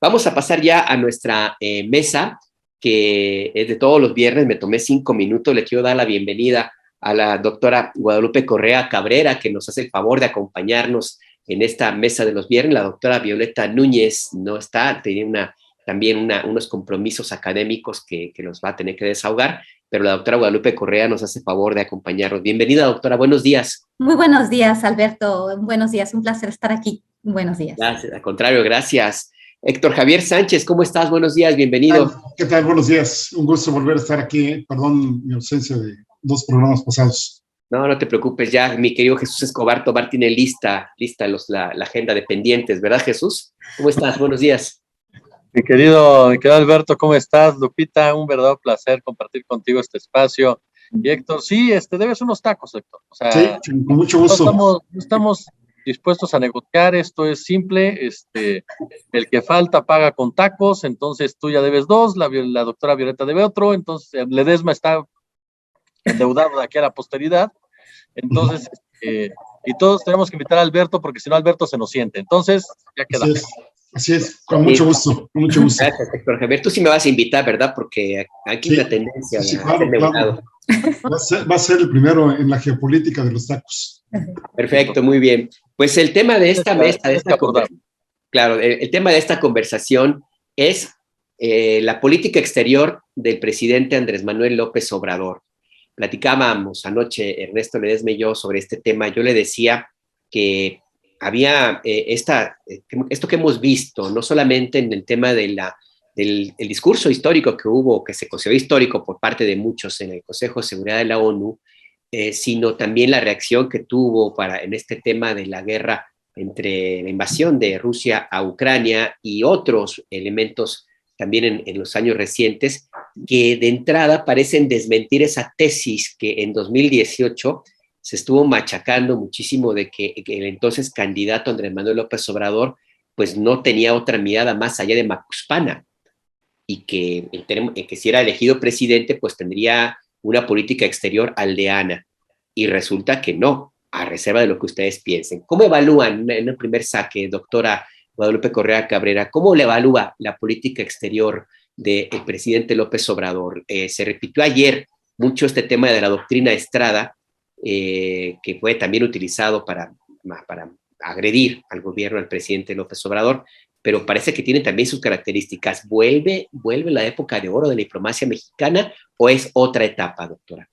Vamos a pasar ya a nuestra mesa, que es de todos los viernes. Me tomé 5 minutos. Le quiero dar la bienvenida a la doctora Guadalupe Correa Cabrera, que nos hace el favor de acompañarnos en esta mesa de los viernes. La doctora Violeta Núñez no está, tiene también unos compromisos académicos que los va a tener que desahogar, pero la doctora Guadalupe Correa nos hace favor de acompañarnos. Bienvenida, doctora, buenos días. Muy buenos días, Alberto. Buenos días, un placer estar aquí. Buenos días. Gracias, al contrario, gracias. Héctor Javier Sánchez, ¿cómo estás? Buenos días, bienvenido. ¿Qué tal? Buenos días. Un gusto volver a estar aquí. Perdón mi ausencia de 2 programas pasados. No te preocupes, ya mi querido Jesús Escobar Tobar tiene lista la agenda de pendientes, ¿verdad, Jesús? ¿Cómo estás? Buenos días. Mi querido Alberto, ¿cómo estás? Lupita, un verdadero placer compartir contigo este espacio. Y Héctor, sí, debes unos tacos, Héctor. O sea, sí, con mucho gusto. No estamos dispuestos a negociar, esto es simple, el que falta paga con tacos, entonces tú ya debes 2, la doctora Violeta debe otro, entonces Ledesma está endeudado de aquí a la posteridad, entonces, y todos tenemos que invitar a Alberto, porque si no Alberto se nos siente, entonces ya queda. Así es, con mucho gusto, con mucho gusto. Gracias, Héctor Javier. Tú sí me vas a invitar, ¿verdad? Porque aquí hay una tendencia sí, claro. Va a ser el primero en la geopolítica de los tacos. Perfecto, muy bien. Pues el tema de esta mesa, el tema de esta conversación es la política exterior del presidente Andrés Manuel López Obrador. Platicábamos anoche Ernesto Ledesma y yo sobre este tema. Yo le decía que había esto que hemos visto, no solamente en el tema del discurso histórico que hubo, que se consideró histórico por parte de muchos en el Consejo de Seguridad de la ONU, sino también la reacción que tuvo en este tema de la guerra entre la invasión de Rusia a Ucrania y otros elementos también en los años recientes, que de entrada parecen desmentir esa tesis que en 2018 se estuvo machacando muchísimo de que el entonces candidato Andrés Manuel López Obrador pues no tenía otra mirada más allá de Macuspana, y que si era elegido presidente pues tendría una política exterior aldeana, y resulta que no, a reserva de lo que ustedes piensen. ¿Cómo evalúan en el primer saque, doctora Guadalupe Correa Cabrera, cómo le evalúa la política exterior del presidente López Obrador? Se repitió ayer mucho este tema de la doctrina Estrada, que fue también utilizado para agredir al gobierno del presidente López Obrador, pero parece que tiene también sus características. ¿Vuelve la época de oro de la diplomacia mexicana o es otra etapa, doctora?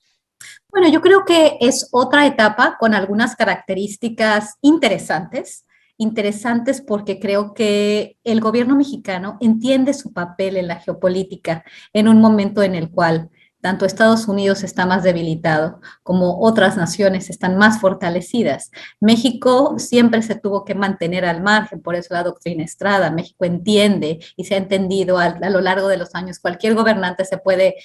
Bueno, yo creo que es otra etapa con algunas características interesantes porque creo que el gobierno mexicano entiende su papel en la geopolítica en un momento en el cual tanto Estados Unidos está más debilitado como otras naciones están más fortalecidas. México siempre se tuvo que mantener al margen, por eso la doctrina Estrada. México entiende y se ha entendido a lo largo de los años. Cualquier gobernante se puede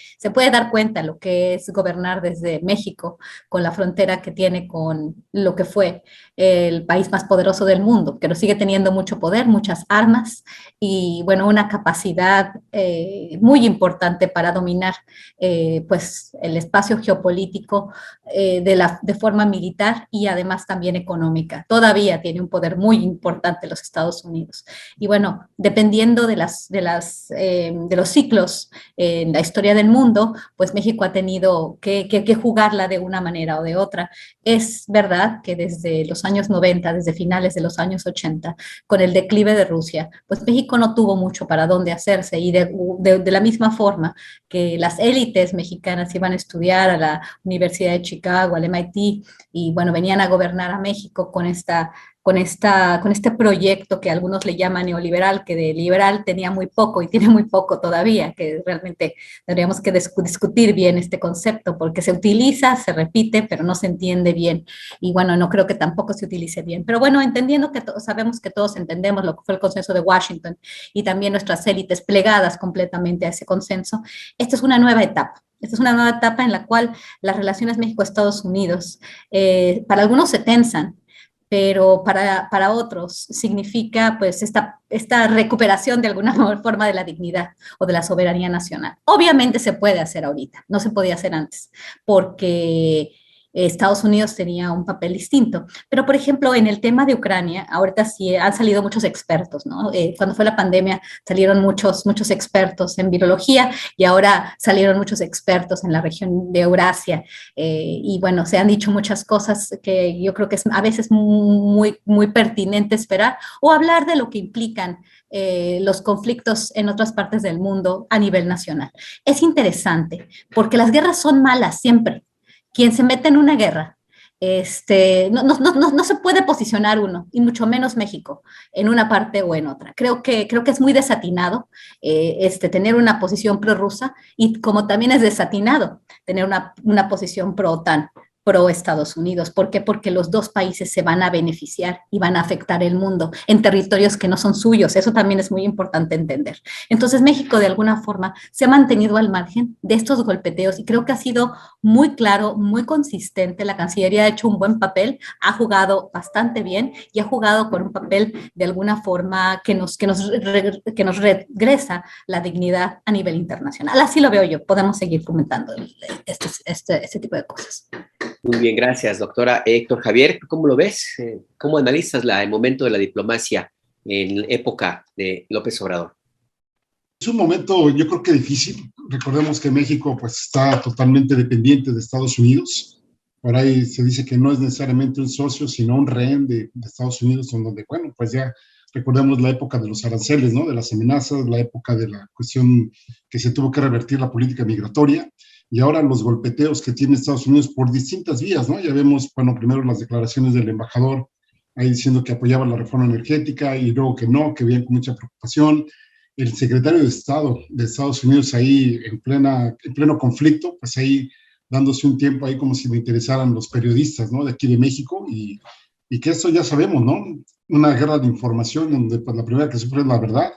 dar cuenta de lo que es gobernar desde México, con la frontera que tiene con lo que fue el país más poderoso del mundo, pero sigue teniendo mucho poder, muchas armas y, bueno, una capacidad muy importante para dominar pues el espacio geopolítico de forma militar y además también económica. Todavía tiene un poder muy importante los Estados Unidos. Y bueno, dependiendo de los ciclos en la historia del mundo, pues México ha tenido que jugarla de una manera o de otra. Es verdad que desde los años 90, desde finales de los años 80, con el declive de Rusia, pues México no tuvo mucho para dónde hacerse, y de la misma forma que las élites mexicanas iban a estudiar a la Universidad de Chicago, al MIT, y bueno, venían a gobernar a México con este proyecto que algunos le llaman neoliberal, que de liberal tenía muy poco y tiene muy poco todavía, que realmente tendríamos que discutir bien este concepto, porque se utiliza, se repite, pero no se entiende bien, y bueno, no creo que tampoco se utilice bien, pero bueno, entendiendo que sabemos que todos entendemos lo que fue el consenso de Washington y también nuestras élites plegadas completamente a ese consenso, esta es una nueva etapa. Esta es una nueva etapa en la cual las relaciones México-Estados Unidos para algunos se tensan, pero para otros significa pues esta recuperación de alguna forma de la dignidad o de la soberanía nacional. Obviamente se puede hacer ahorita, no se podía hacer antes, porque Estados Unidos tenía un papel distinto. Pero, por ejemplo, en el tema de Ucrania, ahorita sí han salido muchos expertos, ¿no? Cuando fue la pandemia salieron muchos expertos en virología y ahora salieron muchos expertos en la región de Eurasia. Y bueno, se han dicho muchas cosas que yo creo que es a veces muy, muy pertinente esperar o hablar de lo que implican los conflictos en otras partes del mundo a nivel nacional. Es interesante porque las guerras son malas siempre. Quien se mete en una guerra, no se puede posicionar uno, y mucho menos México, en una parte o en otra. Creo que es muy desatinado tener una posición prorrusa y como también es desatinado tener una posición pro-OTAN, pro-Estados Unidos. ¿Por qué? Porque los dos países se van a beneficiar y van a afectar el mundo en territorios que no son suyos. Eso también es muy importante entender. Entonces, México de alguna forma se ha mantenido al margen de estos golpeteos y creo que ha sido muy claro, muy consistente. La Cancillería ha hecho un buen papel, ha jugado bastante bien y ha jugado con un papel de alguna forma que nos regresa la dignidad a nivel internacional. Así lo veo yo. Podemos seguir comentando este tipo de cosas. Muy bien, gracias, doctora. Héctor Javier, ¿cómo lo ves? ¿Cómo analizas el momento de la diplomacia en época de López Obrador? Es un momento, yo creo que difícil. Recordemos que México pues está totalmente dependiente de Estados Unidos. Por ahí se dice que no es necesariamente un socio, sino un rehén de Estados Unidos, donde, bueno, pues ya recordemos la época de los aranceles, ¿no? De las amenazas, la época de la cuestión que se tuvo que revertir la política migratoria. Y ahora los golpeteos que tiene Estados Unidos por distintas vías, ¿no? Ya vemos, bueno, primero las declaraciones del embajador ahí diciendo que apoyaba la reforma energética y luego que no, que veían con mucha preocupación. El secretario de Estado de Estados Unidos ahí en pleno conflicto, pues ahí dándose un tiempo ahí como si le interesaran los periodistas, ¿no? De aquí de México y que esto ya sabemos, ¿no? Una guerra de información donde pues la primera que sufre es la verdad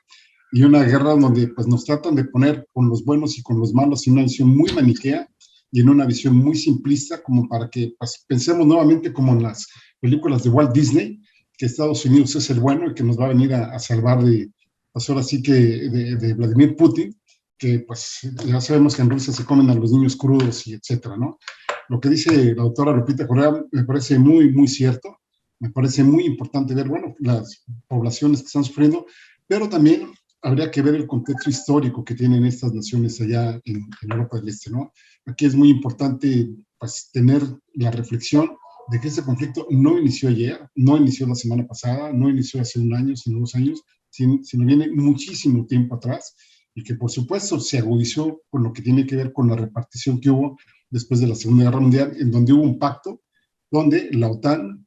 y una guerra donde pues nos tratan de poner con los buenos y con los malos en una visión muy maniquea y en una visión muy simplista como para que pues, pensemos nuevamente como en las películas de Walt Disney, que Estados Unidos es el bueno y que nos va a venir a salvar de, pues ahora sí que de Vladimir Putin, que pues ya sabemos que en Rusia se comen a los niños crudos y etcétera, ¿no? Lo que dice la doctora Lupita Correa me parece muy, muy cierto, me parece muy importante ver, bueno, las poblaciones que están sufriendo, pero también habría que ver el contexto histórico que tienen estas naciones allá en Europa del Este, ¿no? Aquí es muy importante pues, tener la reflexión de que este conflicto no inició ayer, no inició la semana pasada, no inició hace un año, sino 2 años, sino viene muchísimo tiempo atrás y que por supuesto se agudizó con lo que tiene que ver con la repartición que hubo después de la Segunda Guerra Mundial, en donde hubo un pacto donde la OTAN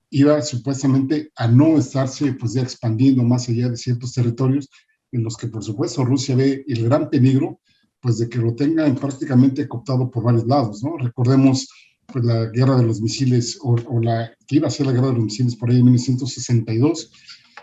iba supuestamente a no estarse pues ya expandiendo más allá de ciertos territorios en los que por supuesto Rusia ve el gran peligro pues de que lo tengan prácticamente cooptado por varios lados, ¿no? Recordemos pues la guerra de los misiles o la que iba a ser la guerra de los misiles por ahí en 1962,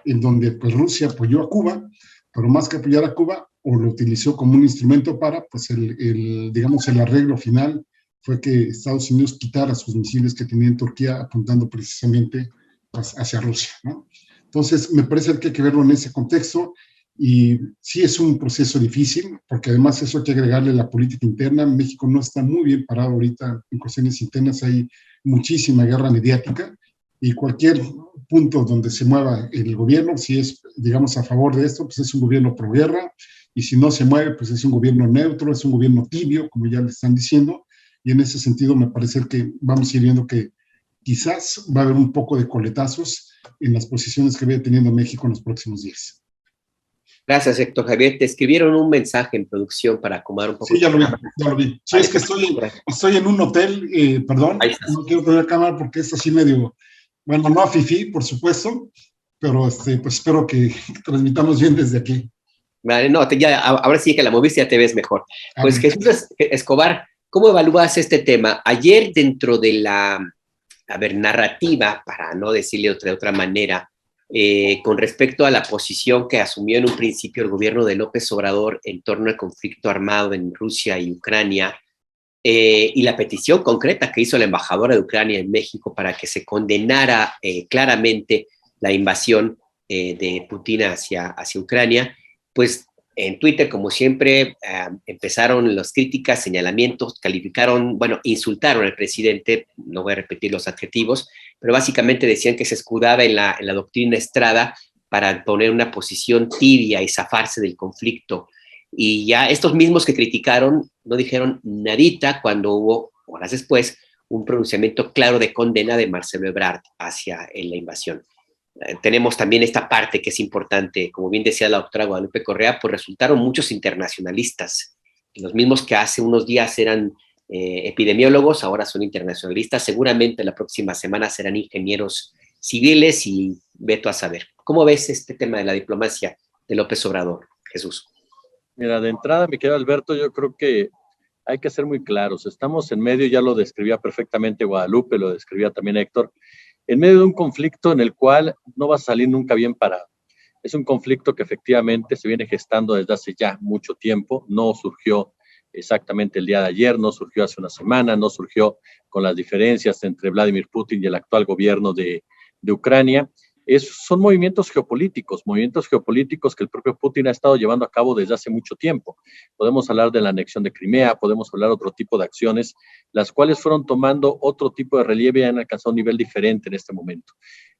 en donde pues Rusia apoyó a Cuba, pero más que apoyar a Cuba, o lo utilizó como un instrumento para, pues digamos, el arreglo final fue que Estados Unidos quitara sus misiles que tenía en Turquía apuntando precisamente pues, hacia Rusia, ¿no? Entonces, me parece que hay que verlo en ese contexto y sí es un proceso difícil, porque además eso hay que agregarle la política interna. México no está muy bien parado ahorita en cuestiones internas, hay muchísima guerra mediática y cualquier punto donde se mueva el gobierno, si es, digamos, a favor de esto, pues es un gobierno pro guerra, y si no se mueve, pues es un gobierno neutro, es un gobierno tibio, como ya le están diciendo, y en ese sentido me parece que vamos a ir viendo que quizás va a haber un poco de coletazos en las posiciones que vaya teniendo México en los próximos días. Gracias, Héctor Javier. Te escribieron un mensaje en producción para acomodar un poco. Sí, ya lo vi. Sí, es que estoy en un hotel, perdón, no quiero tener cámara porque es así medio, bueno, no a fifí, por supuesto, pero pues espero que transmitamos bien desde aquí. Vale, no, ahora sí que la moviste, ya te ves mejor. Pues Jesús Escobar, ¿cómo evalúas este tema? Ayer dentro de la, narrativa, para no decirle de otra manera, con respecto a la posición que asumió en un principio el gobierno de López Obrador en torno al conflicto armado en Rusia y Ucrania, y la petición concreta que hizo la embajadora de Ucrania en México para que se condenara claramente la invasión de Putin hacia Ucrania, pues En Twitter, como siempre, empezaron las críticas, señalamientos, calificaron, bueno, insultaron al presidente, no voy a repetir los adjetivos, pero básicamente decían que se escudaba en la doctrina Estrada para poner una posición tibia y zafarse del conflicto. Y ya estos mismos que criticaron no dijeron nadita cuando hubo, horas después, un pronunciamiento claro de condena de Marcelo Ebrard hacia la invasión. Tenemos también esta parte que es importante, como bien decía la doctora Guadalupe Correa, pues resultaron muchos internacionalistas, los mismos que hace unos días eran epidemiólogos, ahora son internacionalistas, seguramente la próxima semana serán ingenieros civiles y veto a saber. ¿Cómo ves este tema de la diplomacia de López Obrador, Jesús? Mira, de entrada, mi querido Alberto, yo creo que hay que ser muy claros. Estamos en medio, ya lo describía perfectamente Guadalupe, lo describía también Héctor, en medio de un conflicto en el cual no va a salir nunca bien parado. Es un conflicto que efectivamente se viene gestando desde hace ya mucho tiempo, no surgió exactamente el día de ayer, no surgió hace una semana, no surgió con las diferencias entre Vladimir Putin y el actual gobierno de Ucrania. Son movimientos geopolíticos que el propio Putin ha estado llevando a cabo desde hace mucho tiempo. Podemos hablar de la anexión de Crimea, podemos hablar de otro tipo de acciones, las cuales fueron tomando otro tipo de relieve y han alcanzado un nivel diferente en este momento.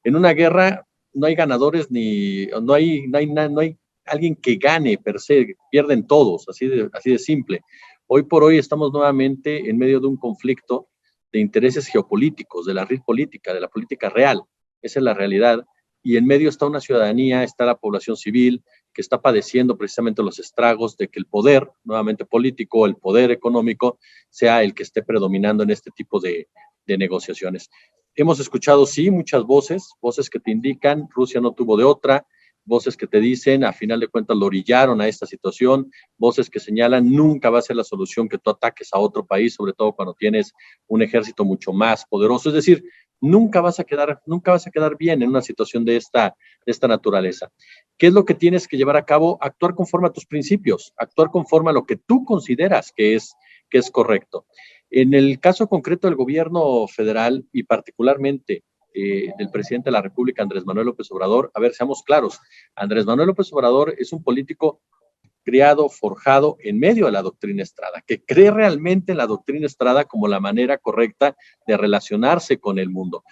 En una guerra no hay ganadores no hay alguien que gane per se, pierden todos, así de simple. Hoy por hoy estamos nuevamente en medio de un conflicto de intereses geopolíticos, de la red política, de la política real. Esa es la realidad. Y en medio está una ciudadanía, está la población civil, que está padeciendo precisamente los estragos de que el poder, nuevamente político, el poder económico, sea el que esté predominando en este tipo de negociaciones. Hemos escuchado, sí, muchas voces que te indican, Rusia no tuvo de otra, voces que te dicen, a final de cuentas lo orillaron a esta situación, voces que señalan, nunca va a ser la solución que tú ataques a otro país, sobre todo cuando tienes un ejército mucho más poderoso, es decir, nunca vas a quedar bien en una situación de esta naturaleza. ¿Qué es lo que tienes que llevar a cabo? Actuar conforme a tus principios, actuar conforme a lo que tú consideras que es correcto. En el caso concreto del gobierno federal y particularmente del presidente de la República, Andrés Manuel López Obrador, a ver, seamos claros, Andrés Manuel López Obrador es un político criado, forjado en medio de la doctrina Estrada, que cree realmente en la doctrina Estrada como la manera correcta de relacionarse con el mundo.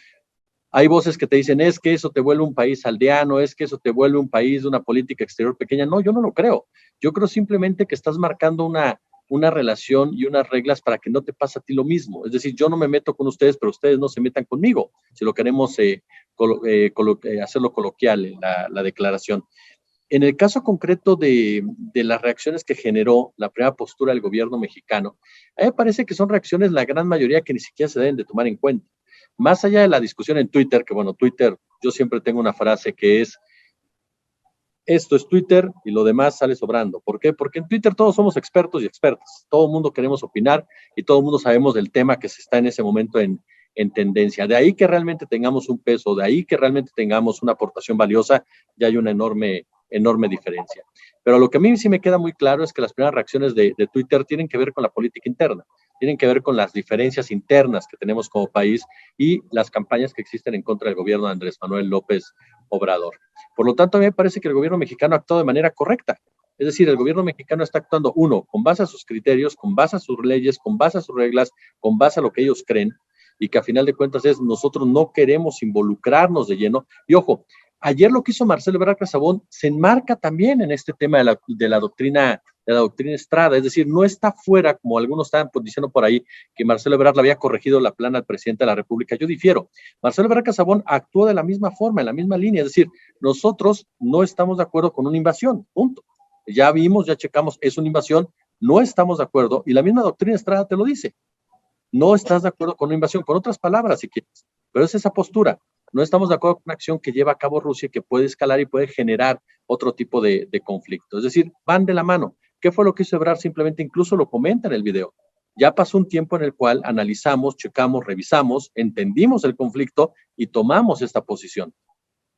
Hay voces que te dicen, es que eso te vuelve un país aldeano, es que eso te vuelve un país de una política exterior pequeña. No, yo no lo creo. Yo creo simplemente que estás marcando una relación y unas reglas para que no te pase a ti lo mismo. Es decir, yo no me meto con ustedes, pero ustedes no se metan conmigo, si lo queremos hacerlo coloquial, la declaración. En el caso concreto de las reacciones que generó la primera postura del gobierno mexicano, a mí me parece que son reacciones, la gran mayoría, que ni siquiera se deben de tomar en cuenta. Más allá de la discusión en Twitter, que bueno, Twitter, yo siempre tengo una frase que es, esto es Twitter y lo demás sale sobrando. ¿Por qué? Porque en Twitter todos somos expertos y expertas. Todo el mundo queremos opinar y todo el mundo sabemos del tema que se está en ese momento en tendencia. De ahí que realmente tengamos un peso, de ahí que realmente tengamos una aportación valiosa, ya hay una enorme diferencia. Pero lo que a mí sí me queda muy claro es que las primeras reacciones de Twitter tienen que ver con la política interna, tienen que ver con las diferencias internas que tenemos como país y las campañas que existen en contra del gobierno de Andrés Manuel López Obrador. Por lo tanto, a mí me parece que el gobierno mexicano ha actuado de manera correcta. Es decir, el gobierno mexicano está actuando, uno, con base a sus criterios, con base a sus leyes, con base a sus reglas, con base a lo que ellos creen, y que a final de cuentas nosotros no queremos involucrarnos de lleno. Y ojo, ayer lo que hizo Marcelo Ebrard Casaubon se enmarca también en este tema de la doctrina Estrada, es decir, no está fuera, como algunos están diciendo por ahí, que Marcelo Ebrard le había corregido la plana al presidente de la República. Yo difiero. Marcelo Ebrard Casaubon actuó de la misma forma, en la misma línea, es decir, nosotros no estamos de acuerdo con una invasión, punto. Ya vimos, ya checamos, es una invasión, no estamos de acuerdo, y la misma doctrina Estrada te lo dice. No estás de acuerdo con una invasión, con otras palabras si quieres, pero es esa postura. No estamos de acuerdo con una acción que lleva a cabo Rusia y que puede escalar y puede generar otro tipo de conflicto. Es decir, van de la mano. ¿Qué fue lo que hizo Ebrard? Simplemente incluso lo comenta en el video. Ya pasó un tiempo en el cual analizamos, checamos, revisamos, entendimos el conflicto y tomamos esta posición.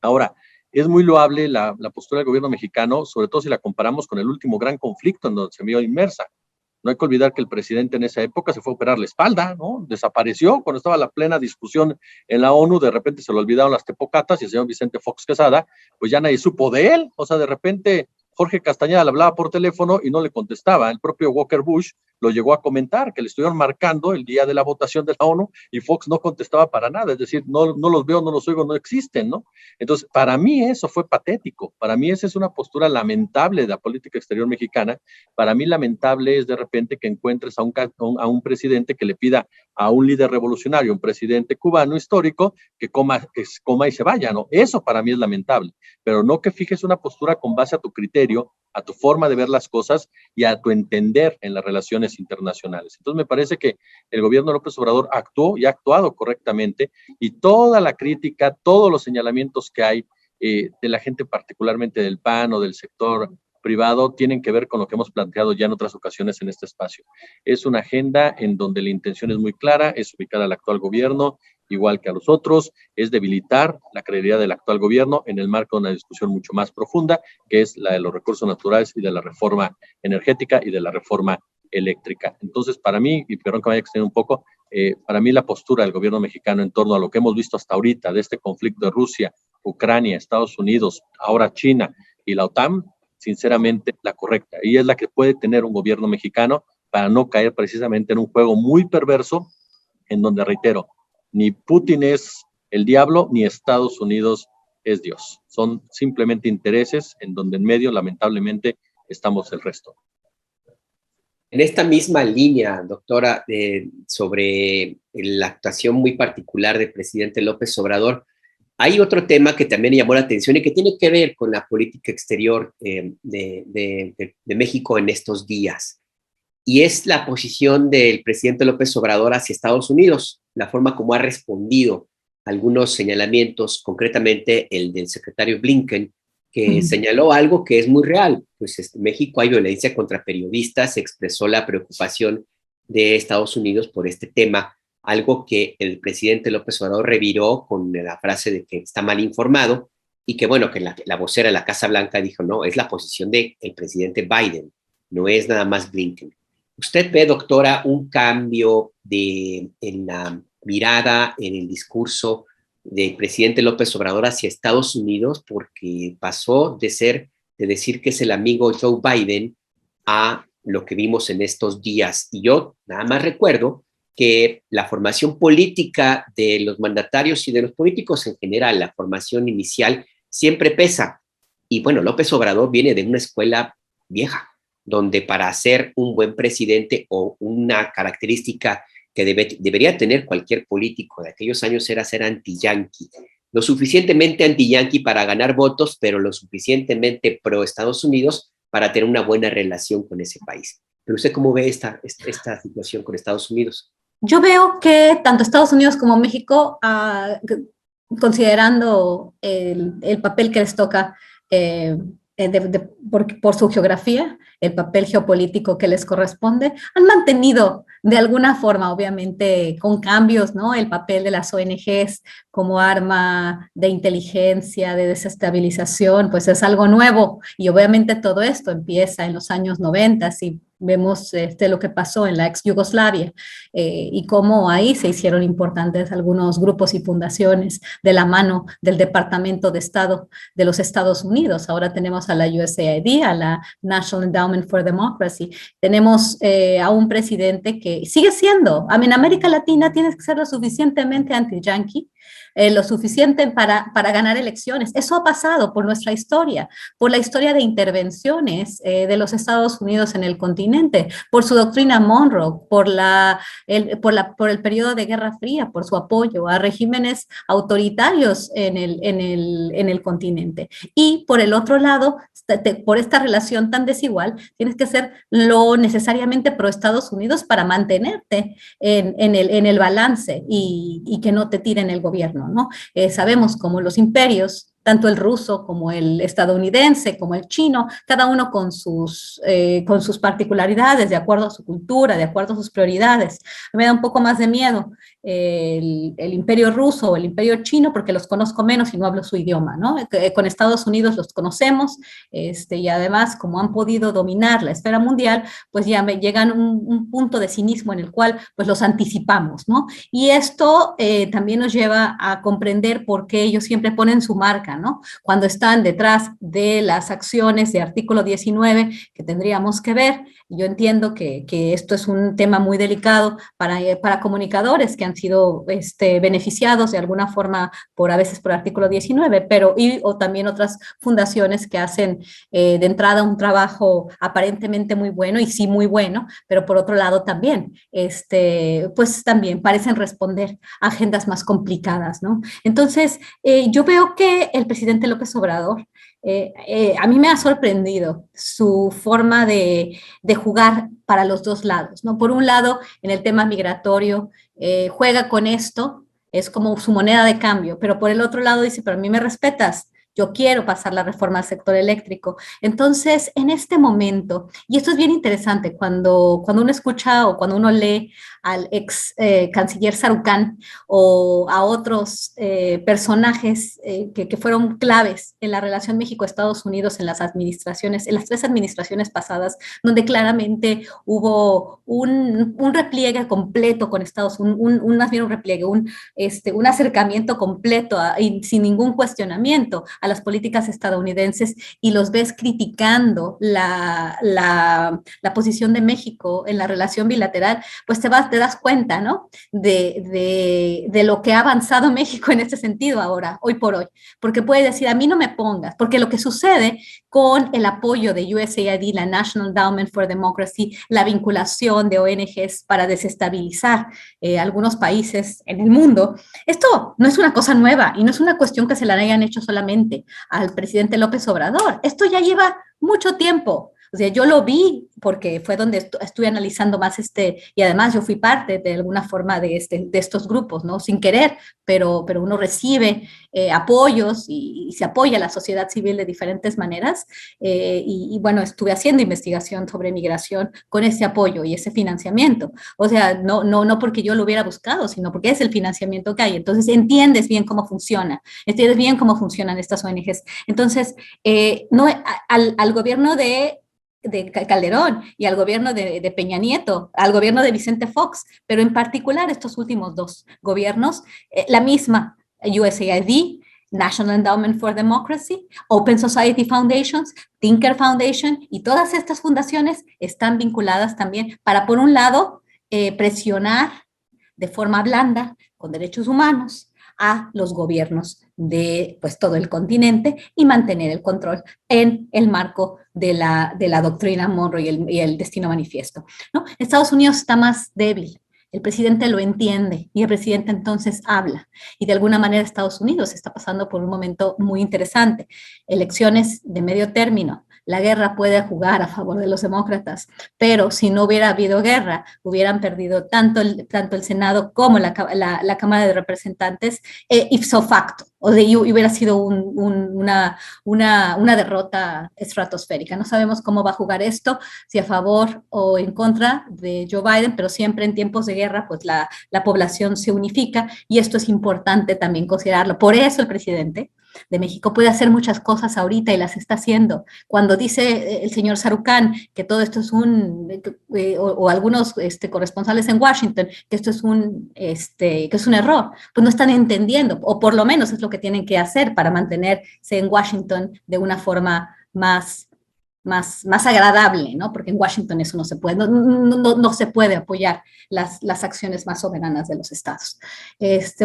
Ahora, es muy loable la postura del gobierno mexicano, sobre todo si la comparamos con el último gran conflicto en donde se vio inmersa. No hay que olvidar que el presidente en esa época se fue a operar la espalda, ¿no? Desapareció cuando estaba la plena discusión en la ONU, de repente se le olvidaron las tepocatas y el señor Vicente Fox Quesada, pues ya nadie supo de él, o sea, de repente Jorge Castañeda le hablaba por teléfono y no le contestaba. El propio Walker Bush lo llegó a comentar, que le estuvieron marcando el día de la votación de la ONU y Fox no contestaba para nada, es decir, no los veo, no los oigo, no existen, ¿no? Entonces, para mí eso fue patético, para mí esa es una postura lamentable de la política exterior mexicana, para mí lamentable es de repente que encuentres a un presidente que le pida a un líder revolucionario, un presidente cubano histórico, que coma y se vaya, ¿no? Eso para mí es lamentable, pero no que fijes una postura con base a tu criterio, a tu forma de ver las cosas y a tu entender en las relaciones internacionales. Entonces me parece que el gobierno de López Obrador actuó y ha actuado correctamente y toda la crítica, todos los señalamientos que hay de la gente particularmente del PAN o del sector privado tienen que ver con lo que hemos planteado ya en otras ocasiones en este espacio. Es una agenda en donde la intención es muy clara, es ubicar al actual gobierno igual que a los otros, es debilitar la credibilidad del actual gobierno en el marco de una discusión mucho más profunda, que es la de los recursos naturales y de la reforma energética y de la reforma eléctrica. Entonces, para mí, y perdón que me vaya a extender un poco, para mí la postura del gobierno mexicano en torno a lo que hemos visto hasta ahorita de este conflicto de Rusia, Ucrania, Estados Unidos, ahora China y la OTAN, sinceramente la correcta. Y es la que puede tener un gobierno mexicano para no caer precisamente en un juego muy perverso en donde, reitero, ni Putin es el diablo, ni Estados Unidos es Dios. Son simplemente intereses en donde en medio, lamentablemente, estamos el resto. En esta misma línea, doctora, sobre la actuación muy particular del presidente López Obrador, hay otro tema que también llamó la atención y que tiene que ver con la política exterior de México en estos días. Y es la posición del presidente López Obrador hacia Estados Unidos, la forma como ha respondido a algunos señalamientos, concretamente el del secretario Blinken, que señaló algo que es muy real. Pues en México hay violencia contra periodistas, se expresó la preocupación de Estados Unidos por este tema, algo que el presidente López Obrador reviró con la frase de que está mal informado y que, bueno, que la vocera de la Casa Blanca dijo, no, es la posición del presidente Biden, no es nada más Blinken. ¿Usted ve, doctora, un cambio en la mirada, en el discurso del presidente López Obrador hacia Estados Unidos? Porque pasó de decir que es el amigo Joe Biden a lo que vimos en estos días. Y yo nada más recuerdo que la formación política de los mandatarios y de los políticos en general, la formación inicial, siempre pesa. Y bueno, López Obrador viene de una escuela vieja, donde para ser un buen presidente o una característica que debería tener cualquier político de aquellos años era ser anti-yanqui. Lo suficientemente anti-yanqui para ganar votos, pero lo suficientemente pro-Estados Unidos para tener una buena relación con ese país. Pero ¿usted cómo ve esta situación con Estados Unidos? Yo veo que tanto Estados Unidos como México, considerando el papel que les toca por su geografía, el papel geopolítico que les corresponde, han mantenido de alguna forma, obviamente con cambios, ¿no?, el papel de las ONGs como arma de inteligencia, de desestabilización, pues es algo nuevo y obviamente todo esto empieza en los años 90 y vemos lo que pasó en la ex Yugoslavia y cómo ahí se hicieron importantes algunos grupos y fundaciones de la mano del Departamento de Estado de los Estados Unidos. Ahora tenemos a la USAID, a la National Endowment for Democracy. Tenemos a un presidente que sigue siendo, en América Latina tienes que ser lo suficientemente anti-yanqui, lo suficiente para ganar elecciones. Eso ha pasado por nuestra historia, por la historia de intervenciones de los Estados Unidos en el continente, por su doctrina Monroe, por el periodo de Guerra Fría, por su apoyo a regímenes autoritarios en el continente. Y por el otro lado, por esta relación tan desigual, tienes que ser lo necesariamente pro Estados Unidos para mantenerte en el balance y que no te tiren el gobierno, ¿no? Sabemos cómo los imperios, tanto el ruso como el estadounidense, como el chino, cada uno con sus particularidades, de acuerdo a su cultura, de acuerdo a sus prioridades. Me da un poco más de miedo el imperio ruso o el imperio chino porque los conozco menos y no hablo su idioma, ¿no? Con Estados Unidos los conocemos y además como han podido dominar la esfera mundial, pues ya llegan a un punto de cinismo en el cual pues los anticipamos, ¿no? Y esto también nos lleva a comprender por qué ellos siempre ponen su marca, ataca, ¿no? Cuando están detrás de las acciones de artículo 19 que tendríamos que ver. Yo entiendo que esto es un tema muy delicado para comunicadores que han sido beneficiados de alguna forma a veces por artículo 19, pero o también otras fundaciones que hacen de entrada un trabajo aparentemente muy bueno y sí muy bueno, pero por otro lado también, pues también parecen responder a agendas más complicadas, ¿no? Entonces, yo veo que el presidente López Obrador, a mí me ha sorprendido su forma de jugar para los dos lados, ¿no? Por un lado, en el tema migratorio, juega con esto, es como su moneda de cambio, pero por el otro lado dice, pero a mí me respetas, yo quiero pasar la reforma al sector eléctrico. Entonces, en este momento, y esto es bien interesante, cuando uno escucha o cuando uno lee al ex canciller Sarucán o a otros personajes que fueron claves en la relación México-Estados Unidos en las tres administraciones pasadas, donde claramente hubo un repliegue completo con Estados Unidos, más bien un repliegue, un acercamiento completo y sin ningún cuestionamiento a las políticas estadounidenses, y los ves criticando la posición de México en la relación bilateral, pues te das cuenta, ¿no? De lo que ha avanzado México en este sentido ahora, hoy por hoy, porque puede decir, a mí no me pongas, porque lo que sucede con el apoyo de USAID, la National Endowment for Democracy, la vinculación de ONGs para desestabilizar algunos países en el mundo, esto no es una cosa nueva y no es una cuestión que se la hayan hecho solamente al presidente López Obrador. Esto ya lleva mucho tiempo. O sea, yo lo vi porque fue donde estuve analizando más y además yo fui parte de alguna forma de estos grupos, ¿no? Sin querer, pero uno recibe apoyos y se apoya a la sociedad civil de diferentes maneras. Y bueno, estuve haciendo investigación sobre migración con ese apoyo y ese financiamiento. O sea, no porque yo lo hubiera buscado, sino porque es el financiamiento que hay. Entonces, entiendes bien cómo funcionan estas ONGs. Entonces, no, al gobierno de Calderón y al gobierno de Peña Nieto, al gobierno de Vicente Fox, pero en particular estos últimos dos gobiernos, la misma USAID, National Endowment for Democracy, Open Society Foundations, Tinker Foundation, y todas estas fundaciones están vinculadas también para, por un lado, presionar de forma blanda con derechos humanos a los gobiernos de pues, todo el continente y mantener el control en el marco de la doctrina Monroe y el destino manifiesto, ¿no? Estados Unidos está más débil, el presidente lo entiende y el presidente entonces habla, y de alguna manera Estados Unidos está pasando por un momento muy interesante, elecciones de medio término. La guerra puede jugar a favor de los demócratas, pero si no hubiera habido guerra, hubieran perdido tanto el Senado como la Cámara de Representantes ipso facto, y hubiera sido una derrota estratosférica. No sabemos cómo va a jugar esto, si a favor o en contra de Joe Biden, pero siempre en tiempos de guerra, pues la población se unifica, y esto es importante también considerarlo. Por eso el presidente de México puede hacer muchas cosas ahorita y las está haciendo. Cuando dice el señor Sarucán que todo esto es o algunos corresponsales en Washington, que esto es que es un error, pues no están entendiendo, o por lo menos es lo que tienen que hacer para mantenerse en Washington de una forma más agradable, ¿no? Porque en Washington eso no se puede, no se puede apoyar las acciones más soberanas de los estados.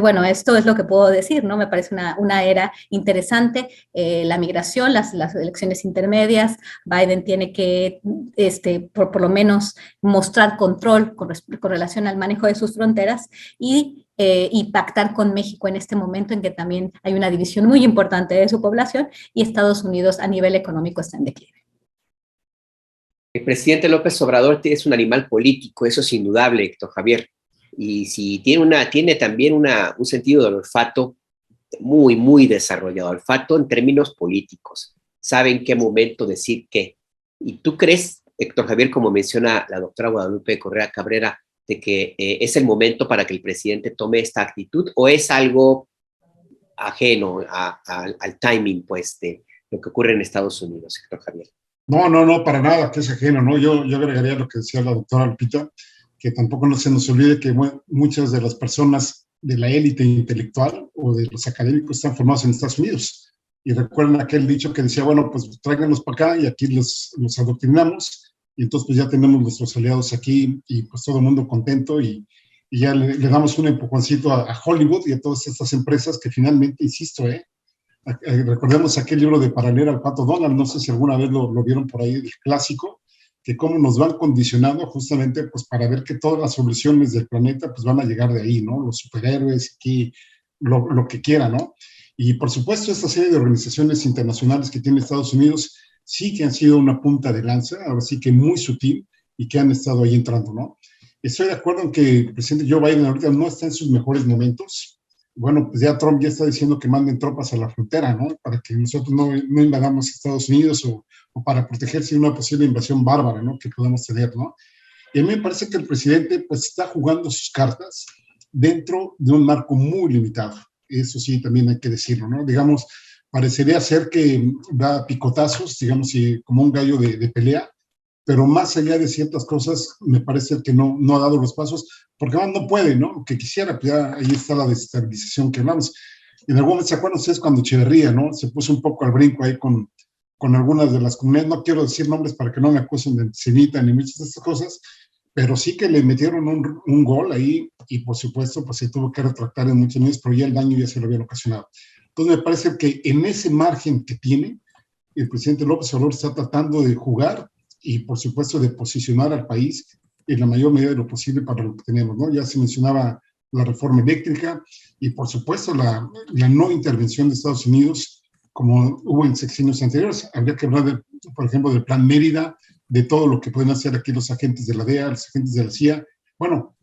Bueno, esto es lo que puedo decir, ¿no? Me parece una era interesante, la migración, las elecciones intermedias, Biden tiene que, por lo menos, mostrar control con relación al manejo de sus fronteras y pactar con México en este momento en que también hay una división muy importante de su población y Estados Unidos a nivel económico está en declive. El presidente López Obrador es un animal político, eso es indudable, Héctor Javier. Y si tiene también un sentido del olfato muy, muy desarrollado, olfato en términos políticos. Sabe en qué momento decir qué. ¿Y tú crees, Héctor Javier, como menciona la doctora Guadalupe Correa Cabrera, de que es el momento para que el presidente tome esta actitud, o es algo ajeno al timing, pues, de lo que ocurre en Estados Unidos, Héctor Javier? No, para nada, que es ajeno, ¿no? Yo agregaría lo que decía la doctora Lupita, que tampoco no se nos olvide que muchas de las personas de la élite intelectual o de los académicos están formados en Estados Unidos. y recuerden aquel dicho que decía, bueno, pues tráiganlos para acá y aquí los adoctrinamos, y entonces pues ya tenemos nuestros aliados aquí y pues todo el mundo contento y ya le damos un empujoncito a Hollywood y a todas estas empresas que finalmente, insisto, recordemos aquel libro de Para leer al Pato Donald, no sé si alguna vez lo vieron por ahí, el clásico, que cómo nos van condicionando justamente pues para ver que todas las soluciones del planeta pues van a llegar de ahí, ¿no? Los superhéroes, aquí, lo que quiera, ¿no? Y por supuesto esta serie de organizaciones internacionales que tiene Estados Unidos sí que han sido una punta de lanza, ahora sí que muy sutil y que han estado ahí entrando, ¿no? Estoy de acuerdo en que el presidente Joe Biden ahorita no está en sus mejores momentos. Bueno, pues ya Trump ya está diciendo que manden tropas a la frontera, ¿no? Para que nosotros no invadamos Estados Unidos o para protegerse de una posible invasión bárbara, ¿no? Que podamos tener, ¿no? Y a mí me parece que el presidente pues está jugando sus cartas dentro de un marco muy limitado. Eso sí, también hay que decirlo, ¿no? Digamos, parecería ser que da picotazos, digamos, como un gallo de pelea, pero más allá de ciertas cosas, me parece que no ha dado los pasos, porque más no puede, ¿no? Que quisiera, pues ya ahí está la desestabilización que hablamos. En algún momento, ¿se acuerdan ustedes cuando Echeverría, ¿no? Se puso un poco al brinco ahí con algunas de las comunidades, no quiero decir nombres para que no me acusen de antisemita ni muchas de estas cosas, pero sí que le metieron un gol ahí y por supuesto pues se tuvo que retractar en muchos medios, pero ya el daño ya se lo habían ocasionado. Entonces me parece que en ese margen que tiene, el presidente López Obrador está tratando de jugar y por supuesto de posicionar al país en la mayor medida de lo posible para lo que tenemos, ¿no? Ya se mencionaba la reforma eléctrica y por supuesto la no intervención de Estados Unidos como hubo en sexenios anteriores. Habría que hablar, por ejemplo, del Plan Mérida, de todo lo que pueden hacer aquí los agentes de la DEA, los agentes de la CIA. Bueno,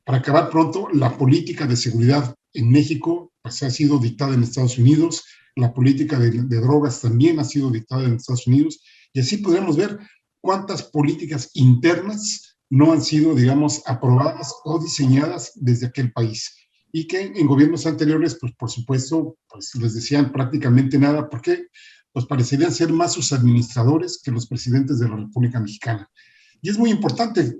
para acabar pronto, la política de seguridad en México pues, ha sido dictada en Estados Unidos, la política de drogas también ha sido dictada en Estados Unidos, y así podremos ver cuántas políticas internas no han sido, digamos, aprobadas o diseñadas desde aquel país. Y que en gobiernos anteriores, pues por supuesto, pues les decían prácticamente nada, porque pues parecerían ser más sus administradores que los presidentes de la República Mexicana. Y es muy importante,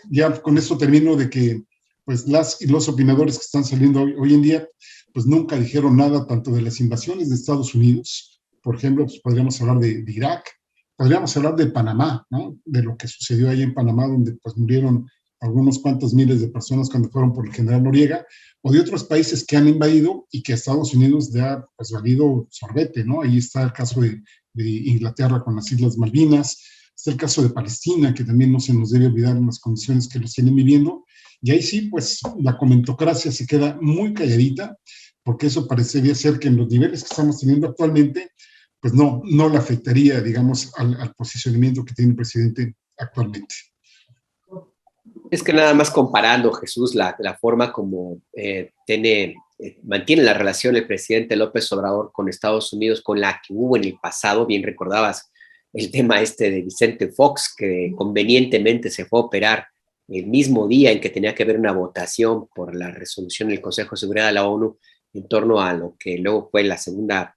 ya con esto termino, de que pues las y los opinadores que están saliendo hoy en día, pues nunca dijeron nada tanto de las invasiones de Estados Unidos, por ejemplo, pues podríamos hablar de Irak, podríamos hablar de Panamá, ¿no? De lo que sucedió ahí en Panamá, donde pues murieron algunos cuantos miles de personas cuando fueron por el general Noriega, o de otros países que han invadido y que a Estados Unidos le ha pues, valido sorbete, ¿no? Ahí está el caso de Inglaterra con las Islas Malvinas, está el caso de Palestina, que también no se nos debe olvidar en las condiciones que los tienen viviendo, y ahí sí, pues la comentocracia se queda muy calladita, porque eso parecería ser que en los niveles que estamos teniendo actualmente, pues no le afectaría, digamos, al posicionamiento que tiene el presidente actualmente. Es que nada más comparando, Jesús, la forma como mantiene la relación el presidente López Obrador con Estados Unidos, con la que hubo en el pasado, bien recordabas el tema de Vicente Fox, que convenientemente se fue a operar el mismo día en que tenía que haber una votación por la resolución del Consejo de Seguridad de la ONU en torno a lo que luego fue la segunda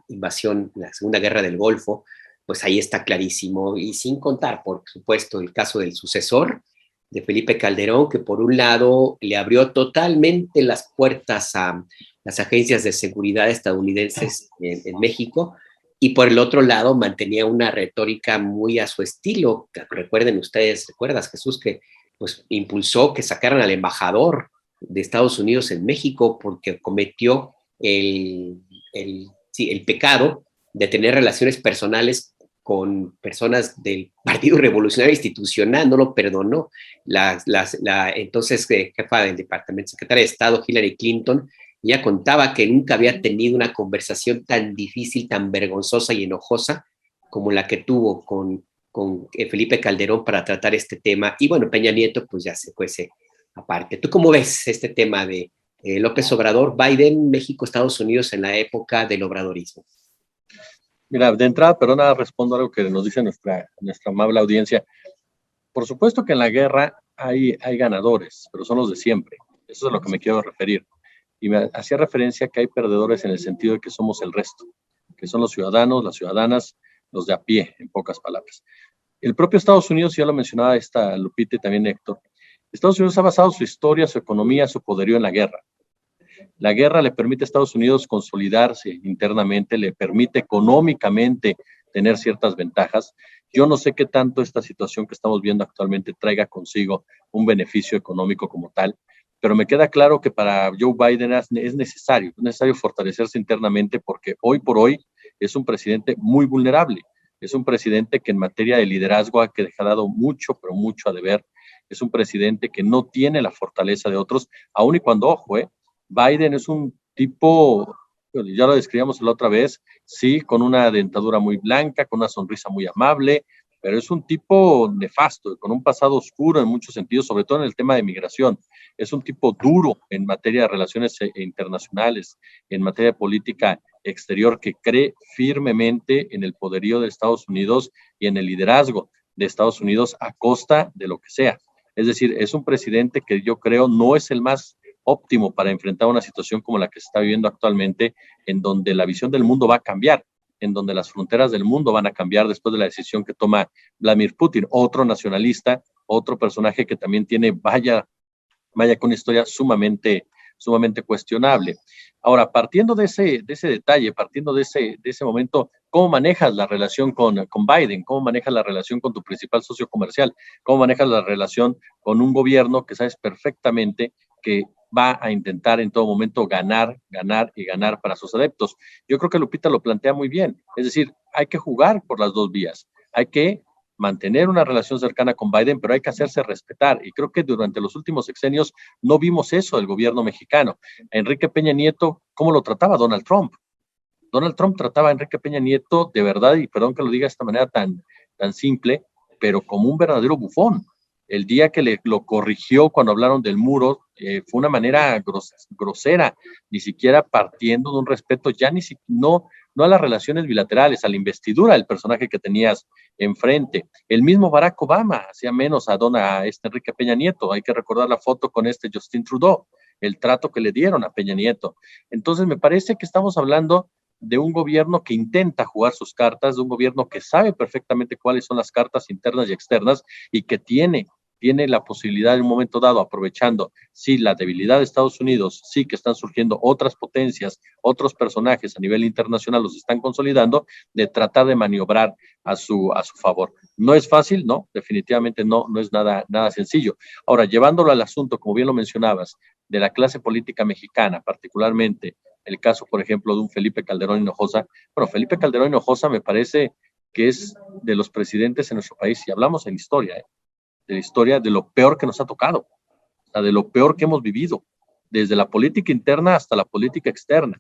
invasión, la segunda guerra del Golfo, pues ahí está clarísimo, y sin contar, por supuesto, el caso del sucesor de Felipe Calderón, que por un lado le abrió totalmente las puertas a las agencias de seguridad estadounidenses en México, y por el otro lado mantenía una retórica muy a su estilo. Recuerden ustedes, ¿recuerdas, Jesús, que pues impulsó que sacaran al embajador de Estados Unidos en México porque cometió el pecado de tener relaciones personales con personas del Partido Revolucionario Institucional? No lo perdonó. Entonces jefa del Departamento, secretaria de Estado, Hillary Clinton, ella contaba que nunca había tenido una conversación tan difícil, tan vergonzosa y enojosa como la que tuvo con Felipe Calderón para tratar este tema. Y bueno, Peña Nieto pues ya se fuese aparte. ¿Tú cómo ves este tema de López Obrador, Biden, México, Estados Unidos en la época del obradorismo? Mira, de entrada, perdona, respondo algo que nos dice nuestra amable audiencia. Por supuesto que en la guerra hay ganadores, pero son los de siempre. Eso es a lo que me quiero referir. Y me hacía referencia que hay perdedores en el sentido de que somos el resto, que son los ciudadanos, las ciudadanas, los de a pie, en pocas palabras. El propio Estados Unidos, ya lo mencionaba esta Lupita y también Héctor, Estados Unidos ha basado su historia, su economía, su poderío en la guerra. La guerra le permite a Estados Unidos consolidarse internamente, le permite económicamente tener ciertas ventajas. Yo no sé qué tanto esta situación que estamos viendo actualmente traiga consigo un beneficio económico como tal, pero me queda claro que para Joe Biden es necesario fortalecerse internamente porque hoy por hoy es un presidente muy vulnerable. Es un presidente que en materia de liderazgo ha dejado mucho, pero mucho a deber. Es un presidente que no tiene la fortaleza de otros, aun y cuando, ojo, Biden es un tipo, ya lo describíamos la otra vez, sí, con una dentadura muy blanca, con una sonrisa muy amable, pero es un tipo nefasto, con un pasado oscuro en muchos sentidos, sobre todo en el tema de migración. Es un tipo duro en materia de relaciones internacionales, en materia de política exterior, que cree firmemente en el poderío de Estados Unidos y en el liderazgo de Estados Unidos a costa de lo que sea. Es decir, es un presidente que yo creo no es el más óptimo para enfrentar una situación como la que se está viviendo actualmente, en donde la visión del mundo va a cambiar, en donde las fronteras del mundo van a cambiar después de la decisión que toma Vladimir Putin, otro nacionalista, otro personaje que también tiene, vaya con una historia sumamente cuestionable. Ahora, partiendo de ese detalle, partiendo de ese momento, ¿cómo manejas la relación con Biden? ¿Cómo manejas la relación con tu principal socio comercial? ¿Cómo manejas la relación con un gobierno que sabes perfectamente que va a intentar en todo momento ganar para sus adeptos? Yo creo que Lupita lo plantea muy bien. Es decir, hay que jugar por las dos vías. Hay que mantener una relación cercana con Biden, pero hay que hacerse respetar. Y creo que durante los últimos sexenios no vimos eso del gobierno mexicano. Enrique Peña Nieto, ¿cómo lo trataba Donald Trump? Donald Trump trataba a Enrique Peña Nieto de verdad, y perdón que lo diga de esta manera tan simple, pero como un verdadero bufón. El día que lo corrigió cuando hablaron del muro, fue una manera grosera, ni siquiera partiendo de un respeto, no a las relaciones bilaterales, a la investidura del personaje que tenías enfrente. El mismo Barack Obama hacía menos a Enrique Peña Nieto. Hay que recordar la foto con Justin Trudeau, el trato que le dieron a Peña Nieto. Entonces me parece que estamos hablando de un gobierno que intenta jugar sus cartas, de un gobierno que sabe perfectamente cuáles son las cartas internas y externas y que tiene la posibilidad en un momento dado, aprovechando, sí, la debilidad de Estados Unidos, sí que están surgiendo otras potencias, otros personajes a nivel internacional los están consolidando, de tratar de maniobrar a su favor. No es fácil, no, definitivamente no es nada sencillo. Ahora, llevándolo al asunto, como bien lo mencionabas, de la clase política mexicana, particularmente el caso, por ejemplo, de un Felipe Calderón Hinojosa. Bueno, Felipe Calderón Hinojosa me parece que es de los presidentes en nuestro país, y hablamos en historia, de la historia, de lo peor que nos ha tocado, o sea, de lo peor que hemos vivido, desde la política interna hasta la política externa.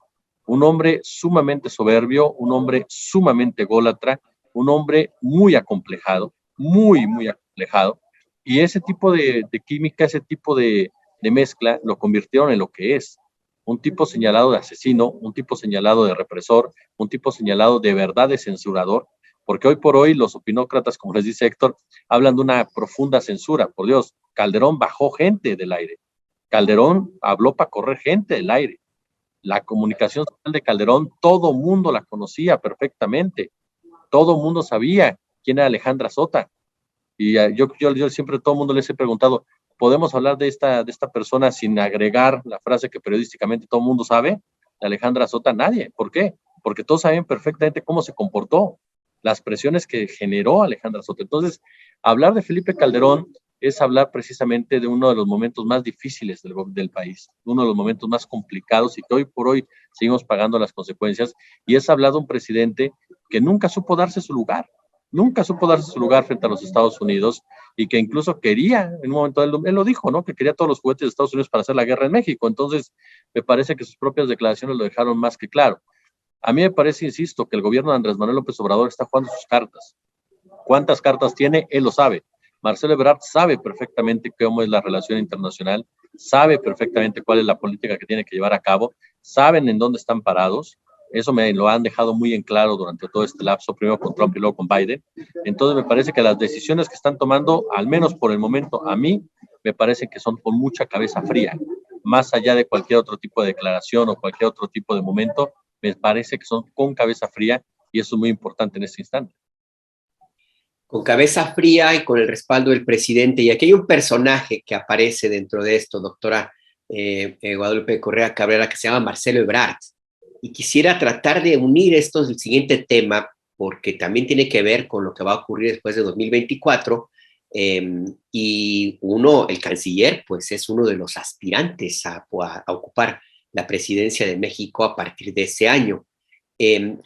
Un hombre sumamente soberbio, un hombre sumamente ególatra, un hombre muy acomplejado, muy acomplejado, y ese tipo de química, ese tipo de mezcla, lo convirtieron en lo que es. Un tipo señalado de asesino, un tipo señalado de represor, un tipo señalado de verdad de censurador, porque hoy por hoy los opinócratas, como les dice Héctor, hablan de una profunda censura. Por Dios, Calderón bajó gente del aire. Calderón habló para correr gente del aire. La comunicación social de Calderón, todo mundo la conocía perfectamente. Todo mundo sabía quién era Alejandra Sota. Y yo siempre a todo el mundo les he preguntado, ¿podemos hablar de esta persona sin agregar la frase que periodísticamente todo el mundo sabe? De Alejandra Sota, nadie. ¿Por qué? Porque todos saben perfectamente cómo se comportó, las presiones que generó Alejandra Sota. Entonces, hablar de Felipe Calderón es hablar precisamente de uno de los momentos más difíciles del país, uno de los momentos más complicados y que hoy por hoy seguimos pagando las consecuencias, y es hablar de un presidente que nunca supo darse su lugar frente a los Estados Unidos, y que incluso quería, en un momento él lo dijo, ¿no? Que quería todos los juguetes de Estados Unidos para hacer la guerra en México. Entonces, me parece que sus propias declaraciones lo dejaron más que claro. A mí me parece, insisto, que el gobierno de Andrés Manuel López Obrador está jugando sus cartas. ¿Cuántas cartas tiene? Él lo sabe. Marcelo Ebrard sabe perfectamente cómo es la relación internacional, sabe perfectamente cuál es la política que tiene que llevar a cabo, saben en dónde están parados. Eso me lo han dejado muy en claro durante todo este lapso, primero con Trump y luego con Biden. Entonces me parece que las decisiones que están tomando, al menos por el momento, a mí me parece que son con mucha cabeza fría, más allá de cualquier otro tipo de declaración o cualquier otro tipo de momento. Me parece que son con cabeza fría, y eso es muy importante en este instante. Con cabeza fría y con el respaldo del presidente. Y aquí hay un personaje que aparece dentro de esto, doctora Guadalupe Correa Cabrera, que se llama Marcelo Ebrard. Y quisiera tratar de unir esto al siguiente tema, porque también tiene que ver con lo que va a ocurrir después de 2024. Y el canciller, pues es uno de los aspirantes a ocupar la presidencia de México a partir de ese año.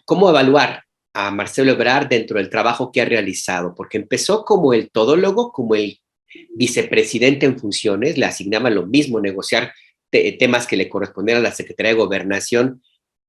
¿Cómo evaluar a Marcelo Ebrard dentro del trabajo que ha realizado? Porque empezó como el todólogo, como el vicepresidente en funciones, le asignaban lo mismo, negociar temas que le correspondían a la Secretaría de Gobernación,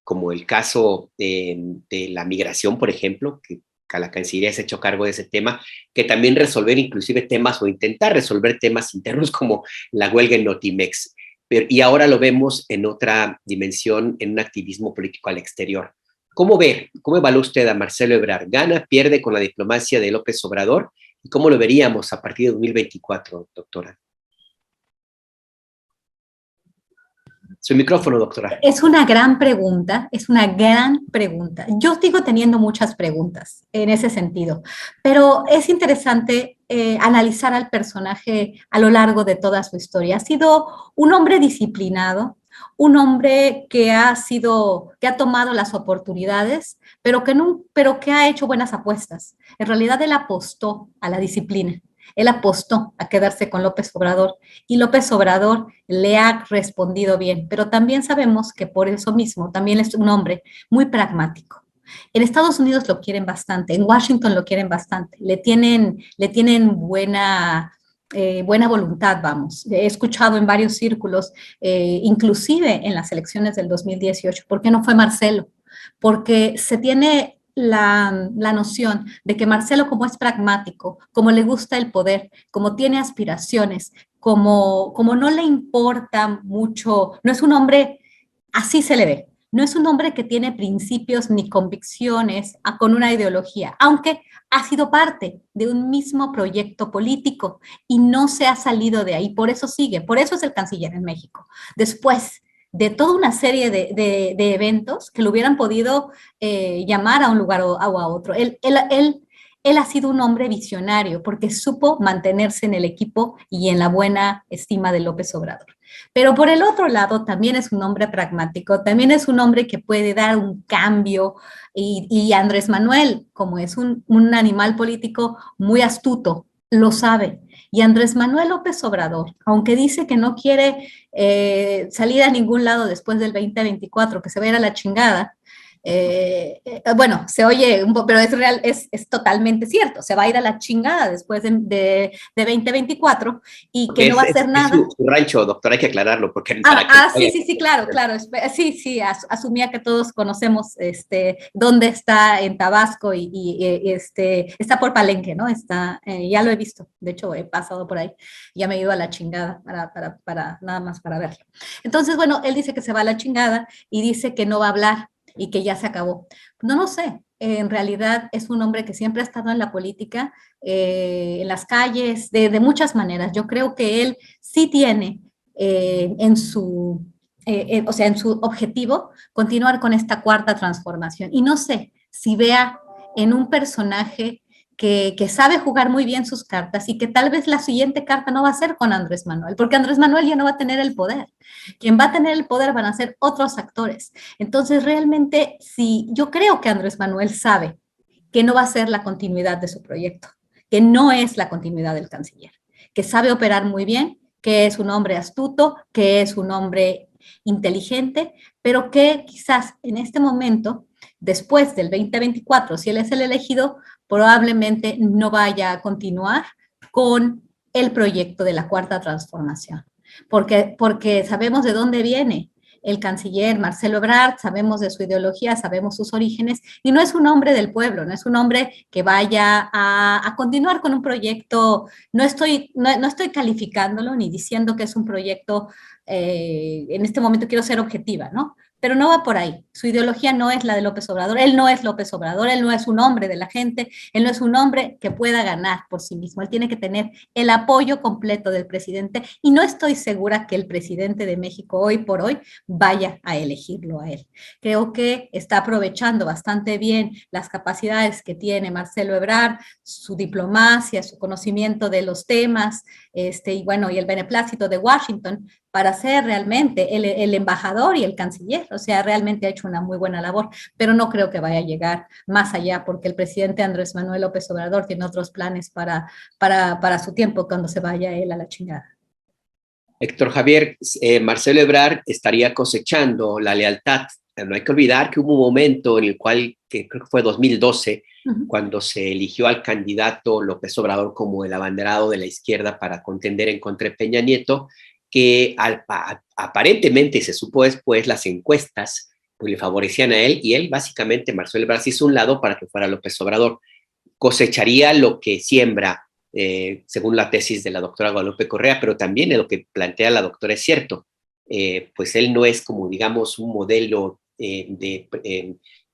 como el caso de la migración, por ejemplo, que la Cancillería se ha hecho cargo de ese tema, que también resolver inclusive temas o intentar resolver temas internos como la huelga en Notimex. Y ahora lo vemos en otra dimensión, en un activismo político al exterior. ¿Cómo evalúa usted a Marcelo Ebrard? ¿Gana, pierde con la diplomacia de López Obrador? ¿Y cómo lo veríamos a partir de 2024, doctora? Su micrófono, doctora. Es una gran pregunta, es una gran pregunta. Yo sigo teniendo muchas preguntas en ese sentido, pero es interesante analizar al personaje a lo largo de toda su historia. Ha sido un hombre disciplinado, un hombre que ha tomado las oportunidades, pero que ha hecho buenas apuestas. En realidad él apostó a la disciplina. Él apostó a quedarse con López Obrador y López Obrador le ha respondido bien, pero también sabemos que por eso mismo también es un hombre muy pragmático. En Estados Unidos lo quieren bastante, en Washington lo quieren bastante, le tienen buena voluntad, vamos. He escuchado en varios círculos, inclusive en las elecciones del 2018, ¿por qué no fue Marcelo? Porque se tiene la noción de que Marcelo, como es pragmático, como le gusta el poder, como tiene aspiraciones, como no le importa mucho, no es un hombre, así se le ve, no es un hombre que tiene principios ni convicciones con una ideología, aunque ha sido parte de un mismo proyecto político y no se ha salido de ahí, por eso sigue, por eso es el canciller en México. Después de toda una serie de eventos que lo hubieran podido llamar a un lugar o a otro. Él ha sido un hombre visionario porque supo mantenerse en el equipo y en la buena estima de López Obrador. Pero por el otro lado, también es un hombre pragmático, también es un hombre que puede dar un cambio y Andrés Manuel, como es un animal político muy astuto, lo sabe. Y Andrés Manuel López Obrador, aunque dice que no quiere salir a ningún lado después del 2024, que se va a ir a la chingada, bueno, se oye un poco, pero es real, es totalmente cierto, se va a ir a la chingada después de 2024 y que no va a hacer nada. Es su rancho, doctor, hay que aclararlo. Porque sí, claro, sí, asumía que todos conocemos dónde está en Tabasco y está por Palenque, ¿no? Ya lo he visto, de hecho he pasado por ahí, ya me he ido a la chingada para nada más para verlo. Entonces, bueno, él dice que se va a la chingada y dice que no va a hablar y que ya se acabó. No lo sé, en realidad es un hombre que siempre ha estado en la política, en las calles, de muchas maneras. Yo creo que él sí tiene en su objetivo continuar con esta cuarta transformación. Y no sé si vea en un personaje que sabe jugar muy bien sus cartas y que tal vez la siguiente carta no va a ser con Andrés Manuel, porque Andrés Manuel ya no va a tener el poder. Quien va a tener el poder van a ser otros actores. Entonces, realmente, sí, yo creo que Andrés Manuel sabe que no va a ser la continuidad de su proyecto, que no es la continuidad del canciller, que sabe operar muy bien, que es un hombre astuto, que es un hombre inteligente, pero que quizás en este momento, después del 2024, si él es el elegido, probablemente no vaya a continuar con el proyecto de la cuarta transformación, porque sabemos de dónde viene el canciller Marcelo Ebrard, sabemos de su ideología, sabemos sus orígenes, y no es un hombre del pueblo, no es un hombre que vaya a continuar con un proyecto. No estoy calificándolo ni diciendo que es un proyecto, en este momento quiero ser objetiva, ¿no? Pero no va por ahí. Su ideología no es la de López Obrador, él no es López Obrador, él no es un hombre de la gente, él no es un hombre que pueda ganar por sí mismo, él tiene que tener el apoyo completo del presidente y no estoy segura que el presidente de México hoy por hoy vaya a elegirlo a él. Creo que está aprovechando bastante bien las capacidades que tiene Marcelo Ebrard, su diplomacia, su conocimiento de los temas, y bueno, y el beneplácito de Washington para ser realmente el embajador y el canciller. O sea, realmente ha hecho una muy buena labor, pero no creo que vaya a llegar más allá porque el presidente Andrés Manuel López Obrador tiene otros planes para su tiempo cuando se vaya él a la chingada. Héctor Javier, Marcelo Ebrard estaría cosechando la lealtad. No hay que olvidar que hubo un momento en el cual, que creo que fue 2012, cuando se eligió al candidato López Obrador como el abanderado de la izquierda para contender en contra de Peña Nieto, que aparentemente se supo después las encuestas pues le favorecían a él y él básicamente, Marcelo Ebrard, se hizo un lado para que fuera López Obrador. Cosecharía lo que siembra, según la tesis de la doctora Guadalupe Correa, pero también lo que plantea la doctora es cierto. Pues él no es como, digamos, un modelo de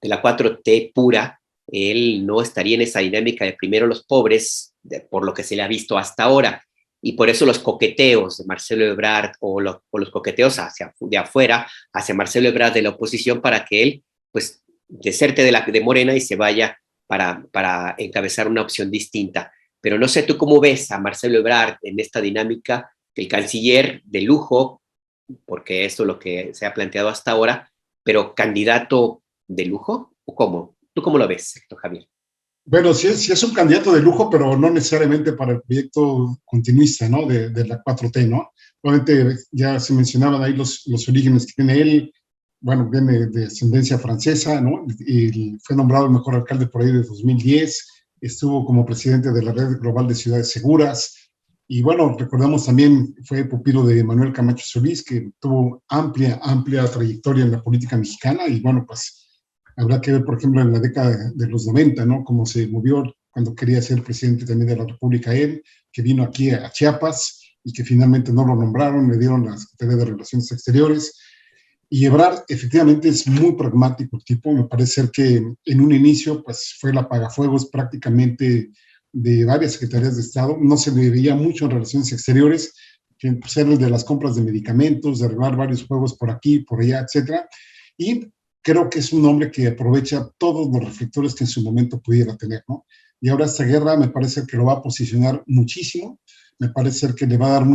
la 4T pura. Él no estaría en esa dinámica de primero los pobres, por lo que se le ha visto hasta ahora. Y por eso los coqueteos de Marcelo Ebrard o los coqueteos de afuera hacia Marcelo Ebrard de la oposición para que él pues deserte de Morena y se vaya para encabezar una opción distinta. Pero no sé tú cómo ves a Marcelo Ebrard en esta dinámica, el canciller de lujo, porque esto es lo que se ha planteado hasta ahora, pero candidato de lujo, ¿o cómo? ¿Tú cómo lo ves, Héctor Javier? Bueno, sí es un candidato de lujo, pero no necesariamente para el proyecto continuista, ¿no? De la 4T, ¿no? Obviamente ya se mencionaban ahí los orígenes que tiene él. Bueno, viene de ascendencia francesa, ¿no? Y fue nombrado el mejor alcalde por ahí de 2010. Estuvo como presidente de la Red Global de Ciudades Seguras. Y bueno, recordamos también, fue pupilo de Manuel Camacho Solís, que tuvo amplia trayectoria en la política mexicana. Y bueno, pues habrá que ver, por ejemplo, en la década de los 90, ¿no? Cómo se movió cuando quería ser presidente también de la República él, que vino aquí a Chiapas y que finalmente no lo nombraron, le dieron la Secretaría de Relaciones Exteriores. Y Ebrard efectivamente es muy pragmático el tipo, me parece ser que en un inicio pues fue el apagafuegos prácticamente de varias secretarías de Estado, no se le veía mucho en Relaciones Exteriores, que pues, era el de las compras de medicamentos, de arreglar varios juegos por aquí, por allá, etcétera. Y creo que es un hombre que aprovecha todos los reflectores que en su momento pudiera tener, ¿no? Y ahora esta guerra me parece que lo va a posicionar muchísimo, me parece que le va a dar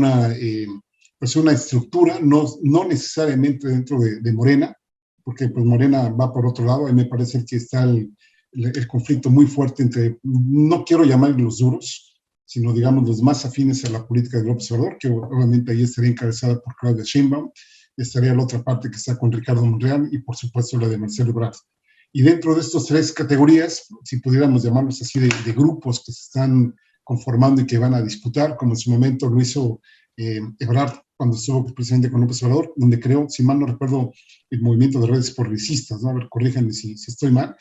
pues una estructura, no necesariamente dentro de Morena, porque pues Morena va por otro lado, y me parece que está el conflicto muy fuerte entre, no quiero llamarlos los duros, sino digamos los más afines a la política de López Obrador, que obviamente ahí estaría encabezada por Claudia Sheinbaum, estaría la otra parte que está con Ricardo Monreal y por supuesto la de Marcelo Ebrard. Y dentro de estas tres categorías, si pudiéramos llamarlos así, de grupos que se están conformando y que van a disputar, como en su momento lo hizo Ebrard cuando estuvo presidente con López Obrador, donde creo, si mal no recuerdo, el movimiento de redes progresistas, ¿no? A ver, corríjanme si estoy mal,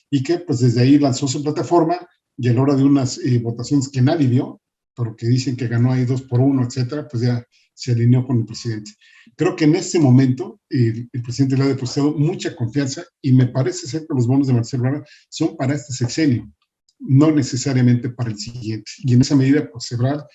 y que pues desde ahí lanzó su plataforma y a la hora de unas votaciones que nadie vio, pero que dicen que ganó ahí 2-1, etcétera, pues ya se alineó con el presidente. Creo que en este momento el presidente le ha depositado mucha confianza y me parece ser que los bonos de Marcelo Ebrard son para este sexenio, no necesariamente para el siguiente. Y en esa medida, pues Ebrard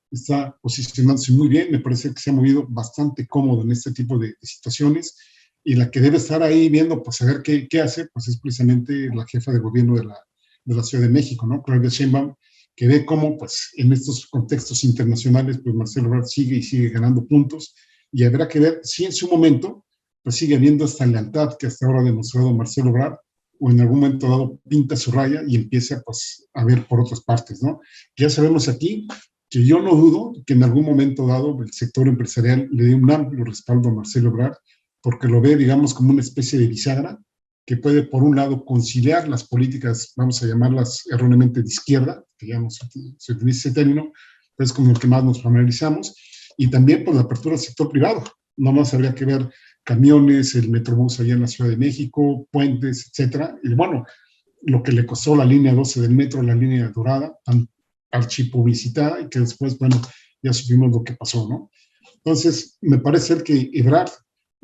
está posicionándose muy bien, me parece que se ha movido bastante cómodo en este tipo de situaciones y la que debe estar ahí viendo, pues a ver qué hace, pues es precisamente la jefa de gobierno de la Ciudad de México, ¿no? Claudia Sheinbaum, que ve cómo, pues, en estos contextos internacionales, pues Marcelo Ebrard sigue ganando puntos y habrá que ver si en su momento, pues sigue habiendo esta lealtad que hasta ahora ha demostrado Marcelo Ebrard o en algún momento dado pinta su raya y empieza, pues, a ver por otras partes, ¿no? Ya sabemos aquí que yo no dudo que en algún momento dado el sector empresarial le dé un amplio respaldo a Marcelo Ebrard porque lo ve, digamos, como una especie de bisagra que puede, por un lado, conciliar las políticas, vamos a llamarlas erróneamente de izquierda, que ya no se utiliza ese término, pero es con el que más nos familiarizamos, y también por la apertura del sector privado. No más habría que ver camiones, el Metrobús allá en la Ciudad de México, puentes, etcétera. Y bueno, lo que le costó la línea 12 del metro, la línea dorada, tan archipublicitada, y que después, bueno, ya supimos lo que pasó, ¿no? Entonces, me parece que Ebrard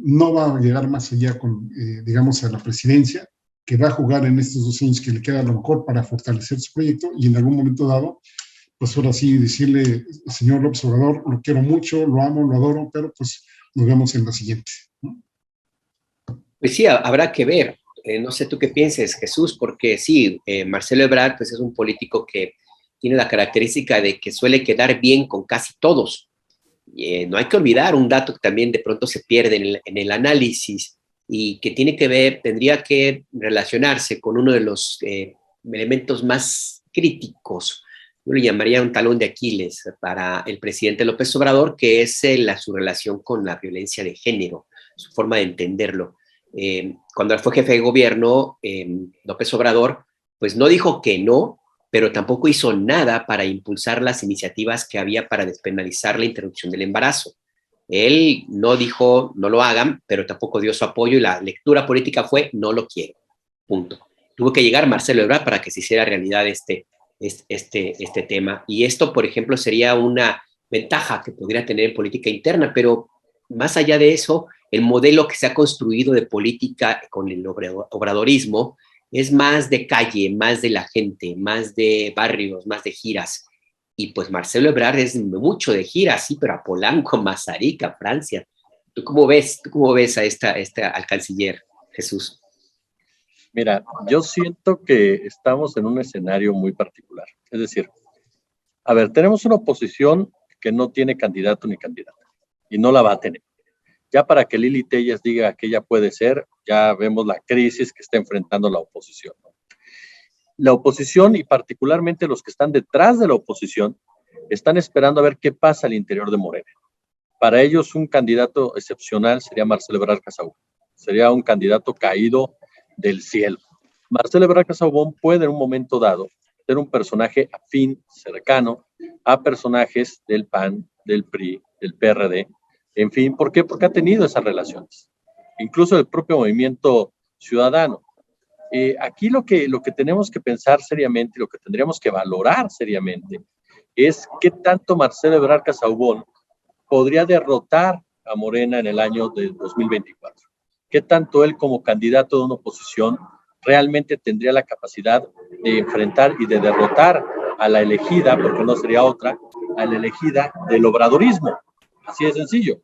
no va a llegar más allá con, digamos, a la presidencia, que va a jugar en estos 2 años que le queda a lo mejor para fortalecer su proyecto y en algún momento dado, pues ahora sí decirle, señor López Obrador, lo quiero mucho, lo amo, lo adoro, pero pues nos vemos en la siguiente, ¿no? Pues sí, habrá que ver. No sé tú qué pienses, Jesús, porque sí, Marcelo Ebrard pues es un político que tiene la característica de que suele quedar bien con casi todos. No hay que olvidar un dato que también de pronto se pierde en el análisis y que tiene que ver, tendría que relacionarse con uno de los elementos más críticos, yo le llamaría un talón de Aquiles para el presidente López Obrador, que es su relación con la violencia de género, su forma de entenderlo. Cuando fue jefe de gobierno, López Obrador, pues no dijo que no, pero tampoco hizo nada para impulsar las iniciativas que había para despenalizar la interrupción del embarazo. Él no dijo no lo hagan, pero tampoco dio su apoyo y la lectura política fue no lo quiero, punto. Tuvo que llegar Marcelo Ebrard para que se hiciera realidad este tema. Y esto, por ejemplo, sería una ventaja que podría tener en política interna, pero más allá de eso, el modelo que se ha construido de política con el obradorismo es más de calle, más de la gente, más de barrios, más de giras. Y pues Marcelo Ebrard es mucho de giras, sí, pero a Polanco, Mazarik, a Francia. ¿Tú cómo ves al canciller, Jesús? Mira, yo siento que estamos en un escenario muy particular. Es decir, a ver, tenemos una oposición que no tiene candidato ni candidata y no la va a tener. Ya para que Lili Telles diga que ella puede ser, ya vemos la crisis que está enfrentando la oposición, ¿no? La oposición y particularmente los que están detrás de la oposición están esperando a ver qué pasa al interior de Morena. Para ellos un candidato excepcional sería Marcelo Ebrard Casaubon. Sería un candidato caído del cielo. Marcelo Ebrard Casaubon puede en un momento dado ser un personaje afín, cercano a personajes del PAN, del PRI, del PRD. En fin, ¿por qué? Porque ha tenido esas relaciones. Incluso el propio Movimiento Ciudadano. Aquí lo que tenemos que pensar seriamente, lo que tendríamos que valorar seriamente, es qué tanto Marcelo Ebrard Casaubon podría derrotar a Morena en el año de 2024. ¿Qué tanto él como candidato de una oposición realmente tendría la capacidad de enfrentar y de derrotar a la elegida, porque no sería otra, a la elegida del obradorismo? Así de sencillo.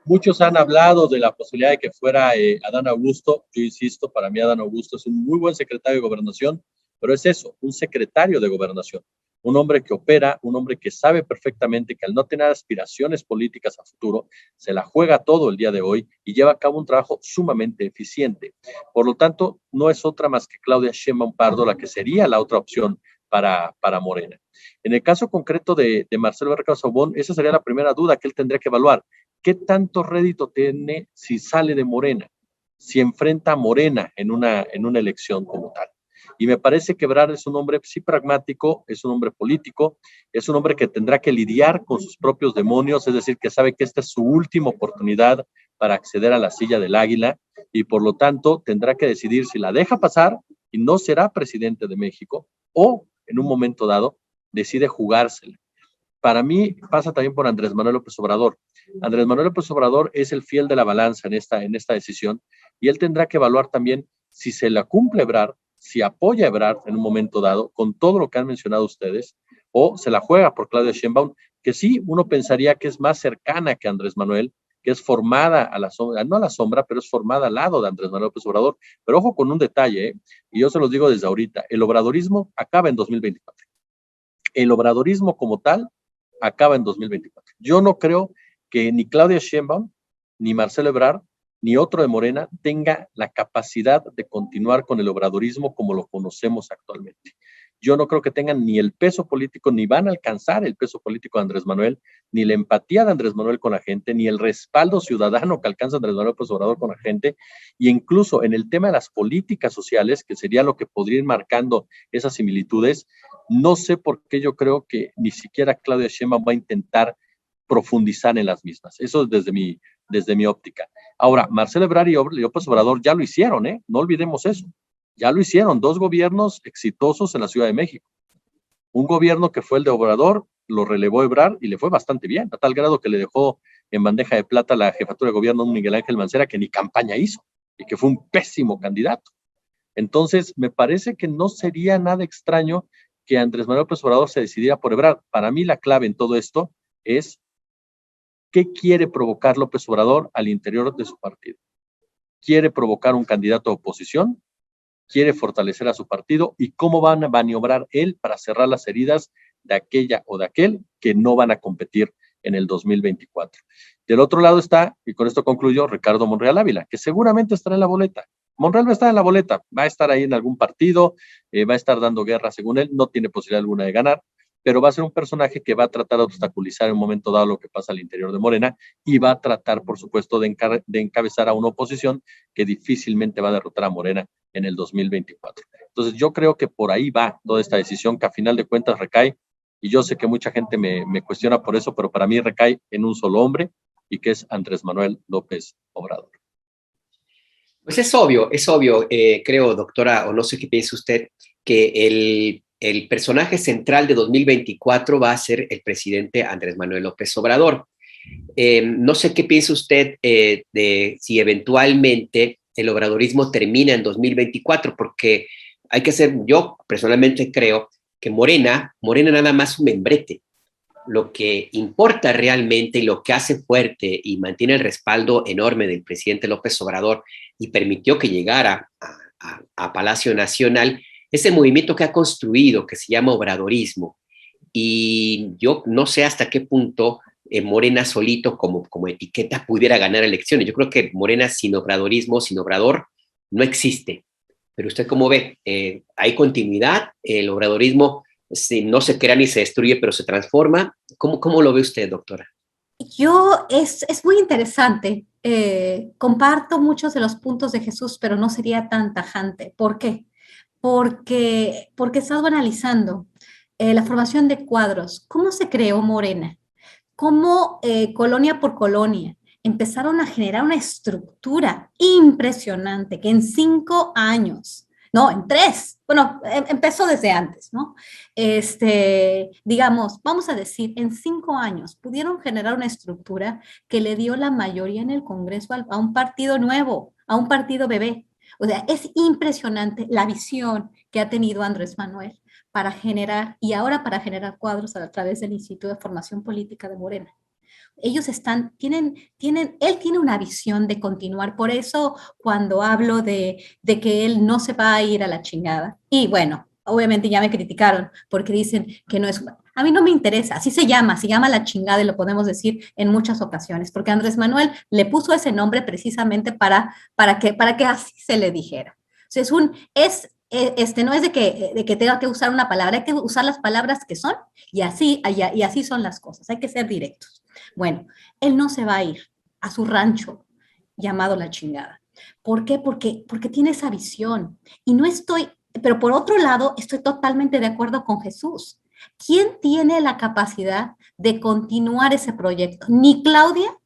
Muchos han hablado de la posibilidad de que fuera Adán Augusto. Yo insisto, para mí Adán Augusto es un muy buen secretario de gobernación, pero es eso, un secretario de gobernación. Un hombre que opera, un hombre que sabe perfectamente que al no tener aspiraciones políticas a futuro, se la juega todo el día de hoy y lleva a cabo un trabajo sumamente eficiente. Por lo tanto, no es otra más que Claudia Sheinbaum Pardo la que sería la otra opción para Morena. En el caso concreto de Marcelo Ebrard Casaubon, esa sería la primera duda que él tendría que evaluar. ¿Qué tanto rédito tiene si sale de Morena, si enfrenta a Morena en una elección como tal? Y me parece que Ebrard es un hombre sí pragmático, es un hombre político, es un hombre que tendrá que lidiar con sus propios demonios, es decir, que sabe que esta es su última oportunidad para acceder a la silla del águila y por lo tanto tendrá que decidir si la deja pasar y no será presidente de México o en un momento dado decide jugársela. Para mí pasa también por Andrés Manuel López Obrador. Andrés Manuel López Obrador es el fiel de la balanza en esta decisión y él tendrá que evaluar también si se la cumple Ebrard, si apoya a Ebrard en un momento dado con todo lo que han mencionado ustedes o se la juega por Claudia Sheinbaum, que sí, uno pensaría que es más cercana que Andrés Manuel, que es formada a la sombra, no a la sombra, pero es formada al lado de Andrés Manuel López Obrador. Pero ojo con un detalle, y yo se los digo desde ahorita, el obradorismo acaba en 2024. El obradorismo como tal acaba en 2024. Yo no creo que ni Claudia Sheinbaum, ni Marcelo Ebrard, ni otro de Morena tenga la capacidad de continuar con el obradorismo como lo conocemos actualmente. Yo no creo que tengan ni el peso político, ni van a alcanzar el peso político de Andrés Manuel, ni la empatía de Andrés Manuel con la gente, ni el respaldo ciudadano que alcanza Andrés Manuel López Obrador con la gente, y incluso en el tema de las políticas sociales, que sería lo que podría ir marcando esas similitudes, no sé por qué yo creo que ni siquiera Claudia Sheinbaum va a intentar profundizar en las mismas. Eso es desde mi óptica. Ahora, Marcelo Ebrard y López Obrador ya lo hicieron, no olvidemos eso. Ya lo hicieron, 2 gobiernos exitosos en la Ciudad de México. Un gobierno que fue el de Obrador, lo relevó Ebrard y le fue bastante bien, a tal grado que le dejó en bandeja de plata la jefatura de gobierno de Miguel Ángel Mancera, que ni campaña hizo y que fue un pésimo candidato. Entonces, me parece que no sería nada extraño que Andrés Manuel López Obrador se decidiera por Ebrard. Para mí la clave en todo esto es qué quiere provocar López Obrador al interior de su partido. ¿Quiere provocar un candidato de oposición? ¿Quiere fortalecer a su partido? ¿Y cómo van a maniobrar él para cerrar las heridas de aquella o de aquel que no van a competir en el 2024? Del otro lado está, y con esto concluyo, Ricardo Monreal Ávila, que seguramente estará en la boleta. Monreal va a estar en la boleta, va a estar ahí en algún partido, va a estar dando guerra según él, no tiene posibilidad alguna de ganar, pero va a ser un personaje que va a tratar de obstaculizar en un momento dado lo que pasa al interior de Morena y va a tratar, por supuesto, de encabezar a una oposición que difícilmente va a derrotar a Morena en el 2024. Entonces yo creo que por ahí va toda esta decisión que a final de cuentas recae, y yo sé que mucha gente me cuestiona por eso, pero para mí recae en un solo hombre y que es Andrés Manuel López Obrador. Pues es obvio, creo, doctora, o no sé qué piensa usted, que el personaje central de 2024 va a ser el presidente Andrés Manuel López Obrador. No sé qué piensa usted de si eventualmente el obradorismo termina en 2024, porque hay que ser, yo personalmente creo que Morena nada más un membrete. Lo que importa realmente y lo que hace fuerte y mantiene el respaldo enorme del presidente López Obrador y permitió que llegara a Palacio Nacional es el movimiento que ha construido, que se llama obradorismo. Y yo no sé hasta qué punto Morena solito como etiqueta pudiera ganar elecciones. Yo creo que Morena sin obradorismo, sin obrador, no existe. Pero usted cómo ve, hay continuidad, el obradorismo no se crea ni se destruye, pero se transforma. ¿Cómo lo ve usted, doctora? Es muy interesante. Comparto muchos de los puntos de Jesús, pero no sería tan tajante. ¿Por qué? Porque estás analizando la formación de cuadros. ¿Cómo se creó Morena? ¿Cómo colonia por colonia empezaron a generar una estructura impresionante que en 5 años, no, en 3, bueno, empezó desde antes, ¿no? Digamos, vamos a decir, en 5 años pudieron generar una estructura que le dio la mayoría en el Congreso a un partido nuevo, a un partido bebé. O sea, es impresionante la visión que ha tenido Andrés Manuel para generar, y ahora para generar cuadros a través del Instituto de Formación Política de Morena. Ellos él tiene una visión de continuar, por eso cuando hablo de que él no se va a ir a la chingada, y bueno, obviamente ya me criticaron porque dicen que no es, a mí no me interesa, así se llama la chingada y lo podemos decir en muchas ocasiones, porque Andrés Manuel le puso ese nombre precisamente para que así se le dijera. O sea, no es de que tenga que usar una palabra, hay que usar las palabras que son y así son las cosas, hay que ser directos. Bueno, él no se va a ir a su rancho llamado La Chingada. ¿Por qué? Porque tiene esa visión. Pero por otro lado, estoy totalmente de acuerdo con Jesús. ¿Quién tiene la capacidad de continuar ese proyecto? Ni Claudia,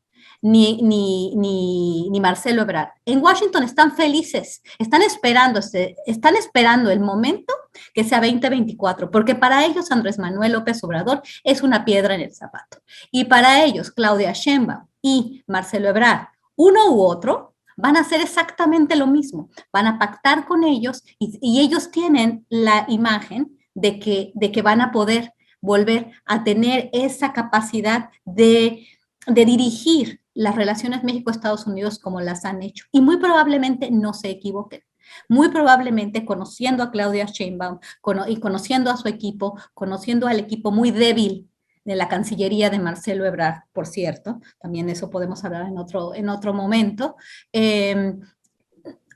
ni Marcelo Ebrard. En Washington están felices, están esperando el momento que sea 2024, porque para ellos Andrés Manuel López Obrador es una piedra en el zapato. Y para ellos, Claudia Sheinbaum y Marcelo Ebrard, uno u otro, van a hacer exactamente lo mismo. Van a pactar con ellos y ellos tienen la imagen de que van a poder volver a tener esa capacidad de dirigir las relaciones México-Estados Unidos como las han hecho. Y muy probablemente no se equivoquen. Muy probablemente conociendo a Claudia Sheinbaum y conociendo a su equipo, conociendo al equipo muy débil de la Cancillería de Marcelo Ebrard, por cierto, también eso podemos hablar en otro momento,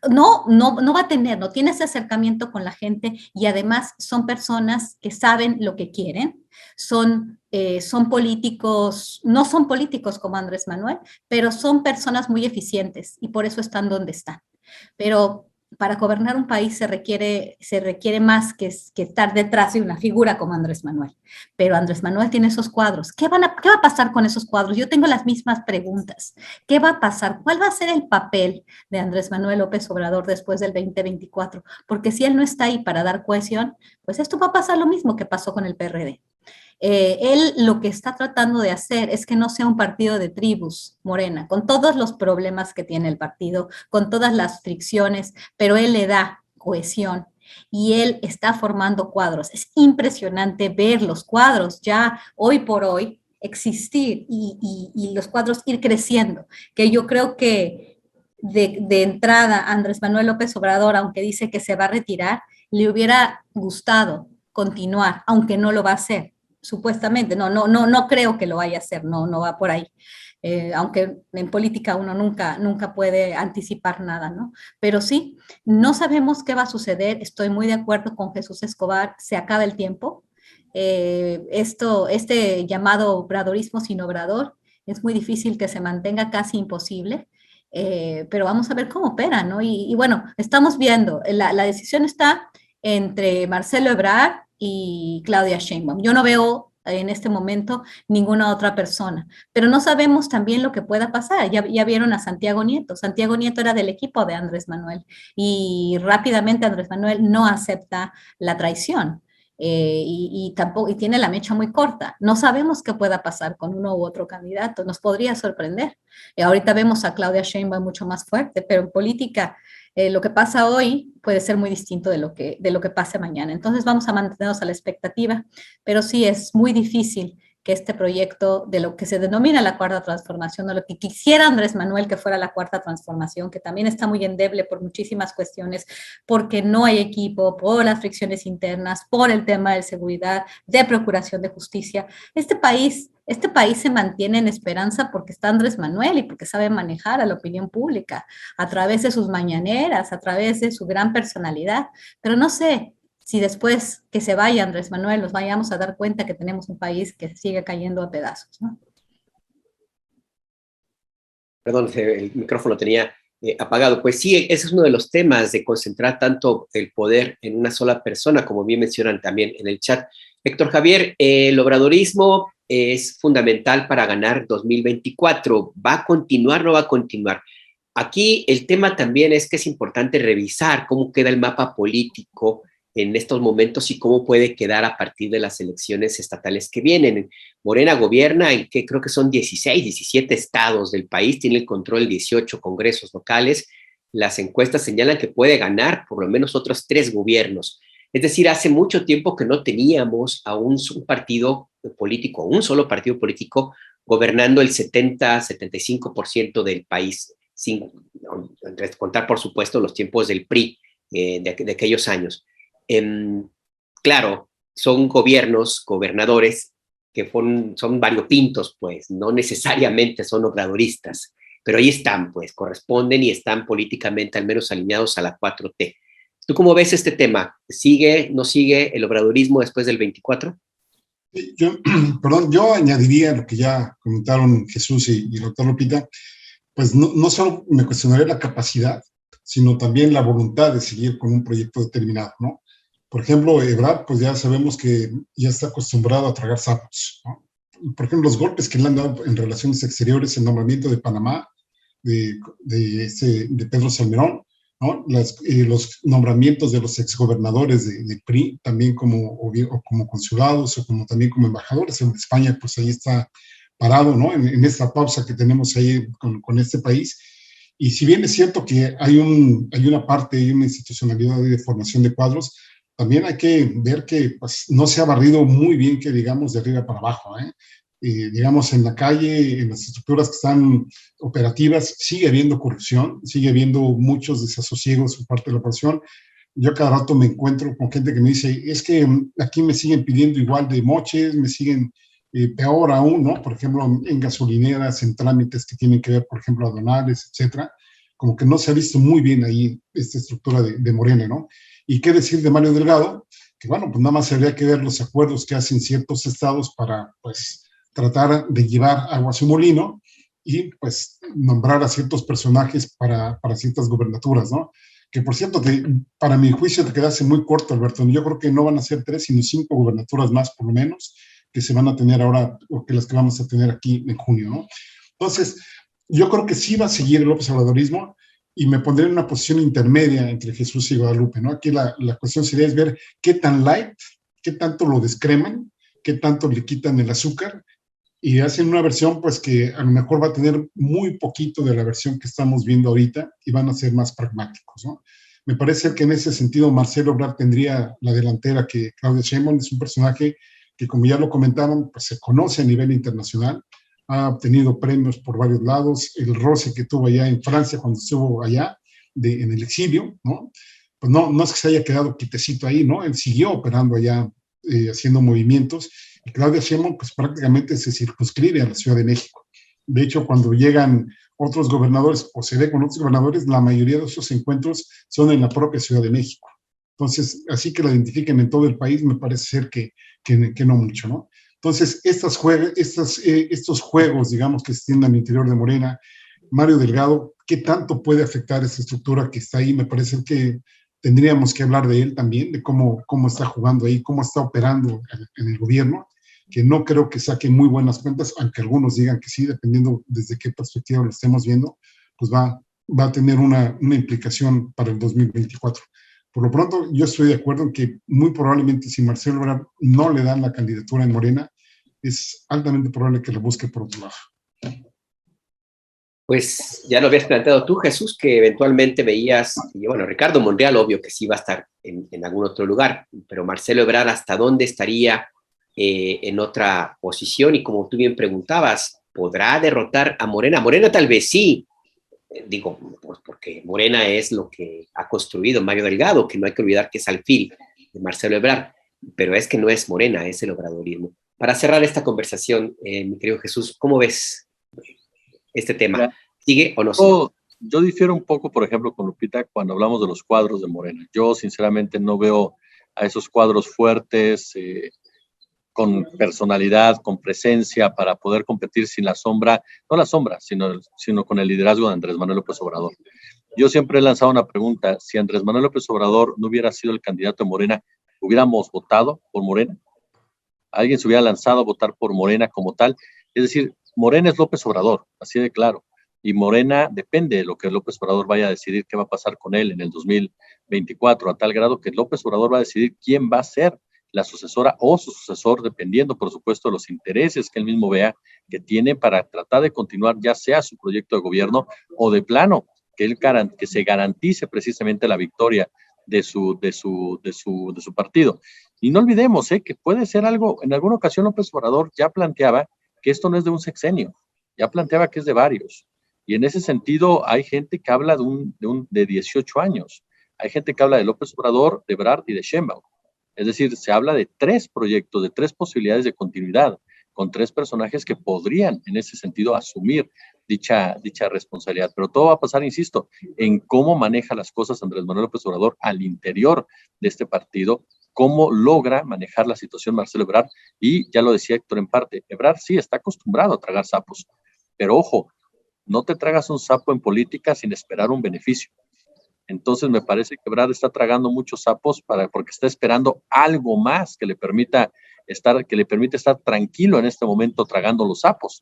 no va a tener, no tiene ese acercamiento con la gente y además son personas que saben lo que quieren, son políticos, no son políticos como Andrés Manuel, pero son personas muy eficientes y por eso están donde están. Pero para gobernar un país se requiere más que estar detrás de una figura como Andrés Manuel. Pero Andrés Manuel tiene esos cuadros. ¿Qué va a pasar con esos cuadros? Yo tengo las mismas preguntas. ¿Qué va a pasar? ¿Cuál va a ser el papel de Andrés Manuel López Obrador después del 2024? Porque si él no está ahí para dar cohesión, pues esto va a pasar lo mismo que pasó con el PRD. Él lo que está tratando de hacer es que no sea un partido de tribus, Morena, con todos los problemas que tiene el partido, con todas las fricciones, pero él le da cohesión y él está formando cuadros. Es impresionante ver los cuadros ya hoy por hoy existir y los cuadros ir creciendo, que yo creo que de entrada Andrés Manuel López Obrador, aunque dice que se va a retirar, le hubiera gustado continuar, aunque no lo va a hacer supuestamente, no creo que lo vaya a hacer, no va por ahí. Aunque en política uno nunca puede anticipar nada, ¿no? Pero sí, no sabemos qué va a suceder, estoy muy de acuerdo con Jesús Escobar, se acaba el tiempo, este llamado obradorismo sin obrador es muy difícil que se mantenga, casi imposible, pero vamos a ver cómo opera, ¿no? Y bueno, estamos viendo, la decisión está entre Marcelo Ebrard y Claudia Sheinbaum. Yo no veo en este momento ninguna otra persona, pero no sabemos también lo que pueda pasar. Ya vieron a Santiago Nieto. Santiago Nieto era del equipo de Andrés Manuel y rápidamente Andrés Manuel no acepta la traición. Tampoco, y tiene la mecha muy corta. No sabemos qué pueda pasar con uno u otro candidato. Nos podría sorprender. Ahorita vemos a Claudia Sheinbaum mucho más fuerte, pero en política lo que pasa hoy puede ser muy distinto de lo que pase mañana. Entonces vamos a mantenernos a la expectativa, pero sí es muy difícil que este proyecto de lo que se denomina la cuarta transformación, o lo que quisiera Andrés Manuel que fuera la cuarta transformación, que también está muy endeble por muchísimas cuestiones, porque no hay equipo, por las fricciones internas, por el tema de seguridad, de procuración de justicia. Este país se mantiene en esperanza porque está Andrés Manuel y porque sabe manejar a la opinión pública a través de sus mañaneras, a través de su gran personalidad, pero no sé si después que se vaya Andrés Manuel nos vayamos a dar cuenta que tenemos un país que sigue cayendo a pedazos, ¿no? Perdón, el micrófono tenía apagado. Pues sí, ese es uno de los temas de concentrar tanto el poder en una sola persona, como bien mencionan también en el chat. Héctor Javier, el obradorismo es fundamental para ganar 2024. ¿Va a continuar o no va a continuar? Aquí el tema también es que es importante revisar cómo queda el mapa político en estos momentos y cómo puede quedar a partir de las elecciones estatales que vienen. Morena gobierna en que creo que son 16, 17 estados del país, tiene el control de 18 congresos locales. Las encuestas señalan que puede ganar por lo menos otros 3 gobiernos. Es decir, hace mucho tiempo que no teníamos a un partido político, un solo partido político gobernando el 70-75% del país, sin contar, por supuesto, los tiempos del PRI de aquellos años. Claro, son gobernadores que son variopintos, pues, no necesariamente son obradoristas, pero ahí están, pues, corresponden y están políticamente al menos alineados a la 4T. ¿Tú cómo ves este tema? ¿Sigue, no sigue el obradorismo después del 24? Yo añadiría lo que ya comentaron Jesús y el doctor Lupita, pues no solo me cuestionaría la capacidad, sino también la voluntad de seguir con un proyecto determinado, ¿no? Por ejemplo, Ebrard, pues ya sabemos que ya está acostumbrado a tragar sapos, ¿no? Por ejemplo, los golpes que le han dado en relaciones exteriores, el nombramiento de Panamá, de Pedro Salmerón, ¿no? Los nombramientos de los exgobernadores de PRI, también como consulados o también como embajadores en España, pues ahí está parado, ¿no? En esta pausa que tenemos ahí con este país. Y si bien es cierto que hay una parte, hay una institucionalidad de formación de cuadros, también hay que ver que pues, no se ha barrido muy bien, que digamos, de arriba para abajo, ¿eh? Digamos, en la calle, en las estructuras que están operativas, sigue habiendo corrupción, sigue habiendo muchos desasosiegos por parte de la oposición. Yo cada rato me encuentro con gente que me dice, es que aquí me siguen pidiendo igual de moches, me siguen peor aún, ¿no? Por ejemplo, en gasolineras, en trámites que tienen que ver, por ejemplo, aduanales, etcétera. Como que no se ha visto muy bien ahí esta estructura de Morena, ¿no? Y qué decir de Mario Delgado, que bueno, pues nada más habría que ver los acuerdos que hacen ciertos estados para, pues, tratar de llevar agua a su molino y, pues, nombrar a ciertos personajes para ciertas gubernaturas, ¿no? Que, por cierto, para mi juicio te quedaste muy corto, Alberto. Yo creo que no van a ser 3, sino 5 gubernaturas más, por lo menos, que se van a tener ahora, o que las que vamos a tener aquí en junio, ¿no? Entonces, yo creo que sí va a seguir el obradorismo, y me pondré en una posición intermedia entre Jesús y Guadalupe, ¿no? Aquí la cuestión sería es ver qué tan light, qué tanto lo descreman, qué tanto le quitan el azúcar, y hacen una versión pues que a lo mejor va a tener muy poquito de la versión que estamos viendo ahorita y van a ser más pragmáticos, ¿no? Me parece que en ese sentido Marcelo Ebrard tendría la delantera que Claudia Sheinbaum. Es un personaje que, como ya lo comentaban, pues se conoce a nivel internacional, ha obtenido premios por varios lados, el roce que tuvo allá en Francia cuando estuvo allá en el exilio, ¿no? Pues no es que se haya quedado quitecito ahí, ¿no? Él siguió operando allá, haciendo movimientos, y Claudia Sheinbaum pues prácticamente se circunscribe a la Ciudad de México. De hecho, cuando llegan otros gobernadores o se ve con otros gobernadores, la mayoría de esos encuentros son en la propia Ciudad de México. Entonces, así que la identifiquen en todo el país, me parece ser que no mucho, ¿no? Entonces, estos juegos, digamos, que se extienden al interior de Morena, Mario Delgado, ¿qué tanto puede afectar esa estructura que está ahí? Me parece que tendríamos que hablar de él también, de cómo está jugando ahí, cómo está operando en el gobierno, que no creo que saque muy buenas cuentas, aunque algunos digan que sí, dependiendo desde qué perspectiva lo estemos viendo, pues va a tener una implicación para el 2024. Por lo pronto, yo estoy de acuerdo en que muy probablemente si Marcelo Ebrard no le dan la candidatura en Morena, es altamente probable que lo busque por otro lado. Pues ya lo habías planteado tú, Jesús, que eventualmente veías, y bueno, Ricardo Monreal, obvio que sí va a estar en algún otro lugar, pero Marcelo Ebrard, ¿hasta dónde estaría en otra posición? Y como tú bien preguntabas, ¿podrá derrotar a Morena? Morena tal vez sí, digo, pues porque Morena es lo que ha construido Mario Delgado, que no hay que olvidar que es alfil de Marcelo Ebrard, pero es que no es Morena, es el obradorismo. Para cerrar esta conversación, mi querido Jesús, ¿cómo ves este tema? ¿Sigue o no sigue? Yo difiero un poco, por ejemplo, con Lupita cuando hablamos de los cuadros de Morena. Yo, sinceramente, no veo a esos cuadros fuertes, con personalidad, con presencia, para poder competir sin la sombra, no la sombra, sino con el liderazgo de Andrés Manuel López Obrador. Yo siempre he lanzado una pregunta: si Andrés Manuel López Obrador no hubiera sido el candidato de Morena, ¿hubiéramos votado por Morena? ¿Alguien se hubiera lanzado a votar por Morena como tal? Es decir, Morena es López Obrador, así de claro. Y Morena depende de lo que López Obrador vaya a decidir qué va a pasar con él en el 2024, a tal grado que López Obrador va a decidir quién va a ser la sucesora o su sucesor, dependiendo, por supuesto, de los intereses que él mismo vea que tiene para tratar de continuar ya sea su proyecto de gobierno o de plano, que se garantice precisamente la victoria de su partido. Y no olvidemos que puede ser algo, en alguna ocasión López Obrador ya planteaba que esto no es de un sexenio, ya planteaba que es de varios. Y en ese sentido hay gente que habla de 18 años, hay gente que habla de López Obrador, de Ebrard y de Sheinbaum. Es decir, se habla de 3 proyectos, de 3 posibilidades de continuidad, con 3 personajes que podrían en ese sentido asumir dicha responsabilidad. Pero todo va a pasar, insisto, en cómo maneja las cosas Andrés Manuel López Obrador al interior de este partido, cómo logra manejar la situación Marcelo Ebrard. Y ya lo decía Héctor en parte, Ebrard sí está acostumbrado a tragar sapos, pero ojo, no te tragas un sapo en política sin esperar un beneficio. Entonces me parece que Ebrard está tragando muchos sapos porque está esperando algo más que le permita estar tranquilo en este momento tragando los sapos,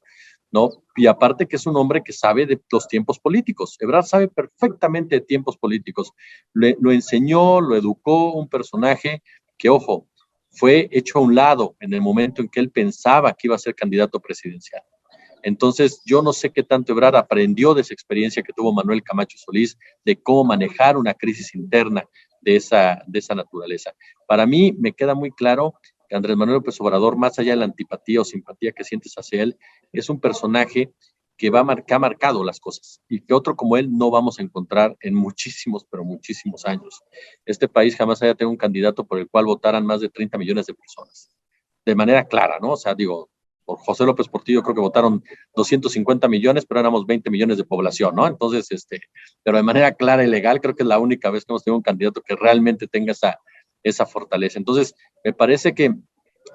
¿no? Y aparte que es un hombre que sabe de los tiempos políticos. Ebrard sabe perfectamente de tiempos políticos. Lo enseñó, lo educó un personaje que, ojo, fue hecho a un lado en el momento en que él pensaba que iba a ser candidato presidencial. Entonces, yo no sé qué tanto Ebrard aprendió de esa experiencia que tuvo Manuel Camacho Solís, de cómo manejar una crisis interna de esa naturaleza. Para mí, me queda muy claro que Andrés Manuel López Obrador, más allá de la antipatía o simpatía que sientes hacia él, es un personaje que ha marcado las cosas y que otro como él no vamos a encontrar en muchísimos, pero muchísimos años. Este país jamás haya tenido un candidato por el cual votaran más de 30 millones de personas. De manera clara, ¿no? O sea, digo, por José López Portillo creo que votaron 250 millones, pero éramos 20 millones de población, ¿no? Entonces, pero de manera clara y legal, creo que es la única vez que hemos tenido un candidato que realmente tenga esa fortaleza. Entonces, me parece que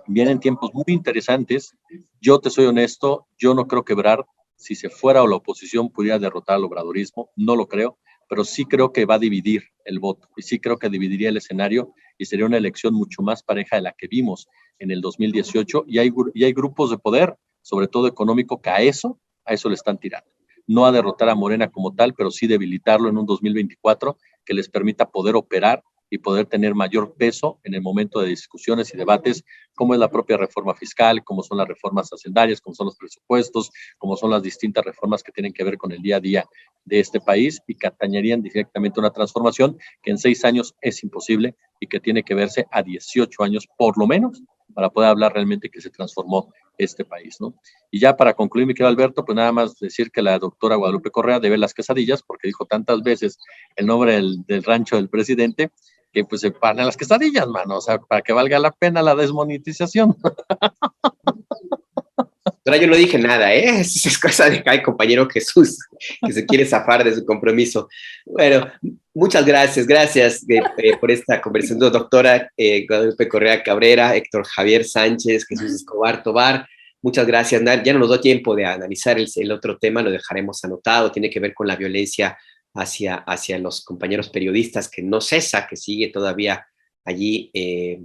vienen tiempos muy interesantes. Yo te soy honesto, yo no creo que Ebrard, si se fuera a la oposición, pudiera derrotar al obradorismo, no lo creo, pero sí creo que va a dividir el voto y sí creo que dividiría el escenario y sería una elección mucho más pareja de la que vimos en el 2018 y hay grupos de poder, sobre todo económico, que a eso le están tirando. No a derrotar a Morena como tal, pero sí debilitarlo en un 2024 que les permita poder operar y poder tener mayor peso en el momento de discusiones y debates, como es la propia reforma fiscal, como son las reformas hacendarias, como son los presupuestos, como son las distintas reformas que tienen que ver con el día a día de este país y que atañerían directamente una transformación que en 6 años es imposible y que tiene que verse a 18 años por lo menos para poder hablar realmente que se transformó este país, ¿no? Y ya para concluir, mi querido Alberto, pues nada más decir que la doctora Guadalupe Correa debe las quesadillas, porque dijo tantas veces el nombre del rancho del presidente, que pues se paran las quesadillas, mano, o sea, para que valga la pena la desmonetización. Pero yo no dije nada, ¿eh? Es cosa de el compañero Jesús, que se quiere zafar de su compromiso. Bueno, muchas gracias por esta conversación, doctora Guadalupe Correa Cabrera, Héctor Javier Sánchez, Jesús Escobar Tobar. Muchas gracias. Ya no nos dio tiempo de analizar el otro tema, lo dejaremos anotado, tiene que ver con la violencia hacia los compañeros periodistas, que no cesa, que sigue todavía allí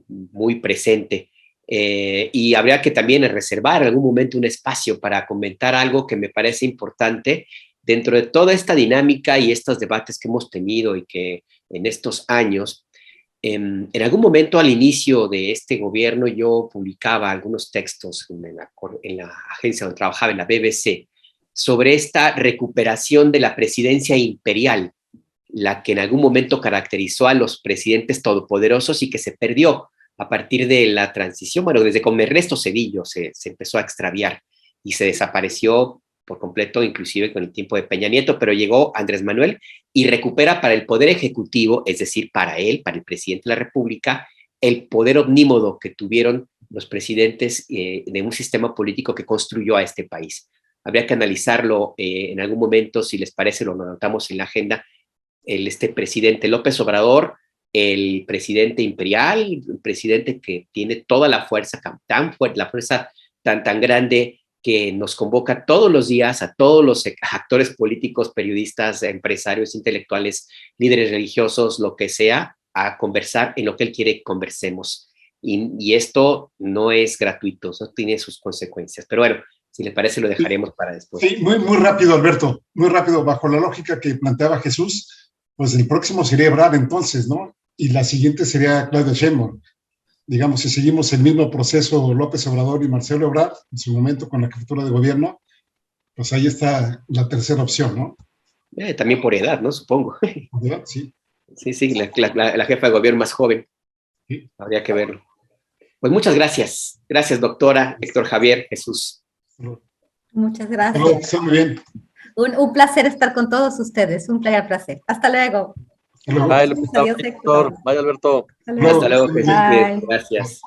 muy presente. Y habría que también reservar en algún momento un espacio para comentar algo que me parece importante dentro de toda esta dinámica y estos debates que hemos tenido y que en estos años, en algún momento al inicio de este gobierno yo publicaba algunos textos en la agencia donde trabajaba, en la BBC, sobre esta recuperación de la presidencia imperial, la que en algún momento caracterizó a los presidentes todopoderosos y que se perdió a partir de la transición, bueno, desde con Ernesto Zedillo se empezó a extraviar y se desapareció por completo, inclusive con el tiempo de Peña Nieto, pero llegó Andrés Manuel y recupera para el Poder Ejecutivo, es decir, para él, para el presidente de la República, el poder omnímodo que tuvieron los presidentes de un sistema político que construyó a este país. Habría que analizarlo en algún momento, si les parece, lo anotamos en la agenda, este presidente López Obrador, el presidente imperial, el presidente que tiene toda la fuerza tan fuerte, la fuerza tan grande que nos convoca todos los días a todos los actores políticos, periodistas, empresarios, intelectuales, líderes religiosos, lo que sea, a conversar en lo que él quiere que conversemos. Y esto no es gratuito, eso tiene sus consecuencias. Pero bueno, si les parece, lo dejaremos para después. Sí, muy rápido, Alberto, muy rápido. Bajo la lógica que planteaba Jesús, pues el próximo sería Ebrard entonces, ¿no? Y la siguiente sería Claudia Sheinbaum. Digamos, si seguimos el mismo proceso López Obrador y Marcelo Ebrard, en su momento con la jefatura de gobierno, pues ahí está la tercera opción, ¿no? También por edad, ¿no? Supongo. ¿Verdad? Sí. Sí, la jefa de gobierno más joven. Sí. Habría que verlo. Pues muchas gracias. Gracias, doctora, Héctor Javier, Jesús. Muchas gracias. Está muy bien. Un placer estar con todos ustedes. Un placer. Hasta luego. Bye, Héctor. Bye, Alberto. Hasta luego, Jesús. Gracias.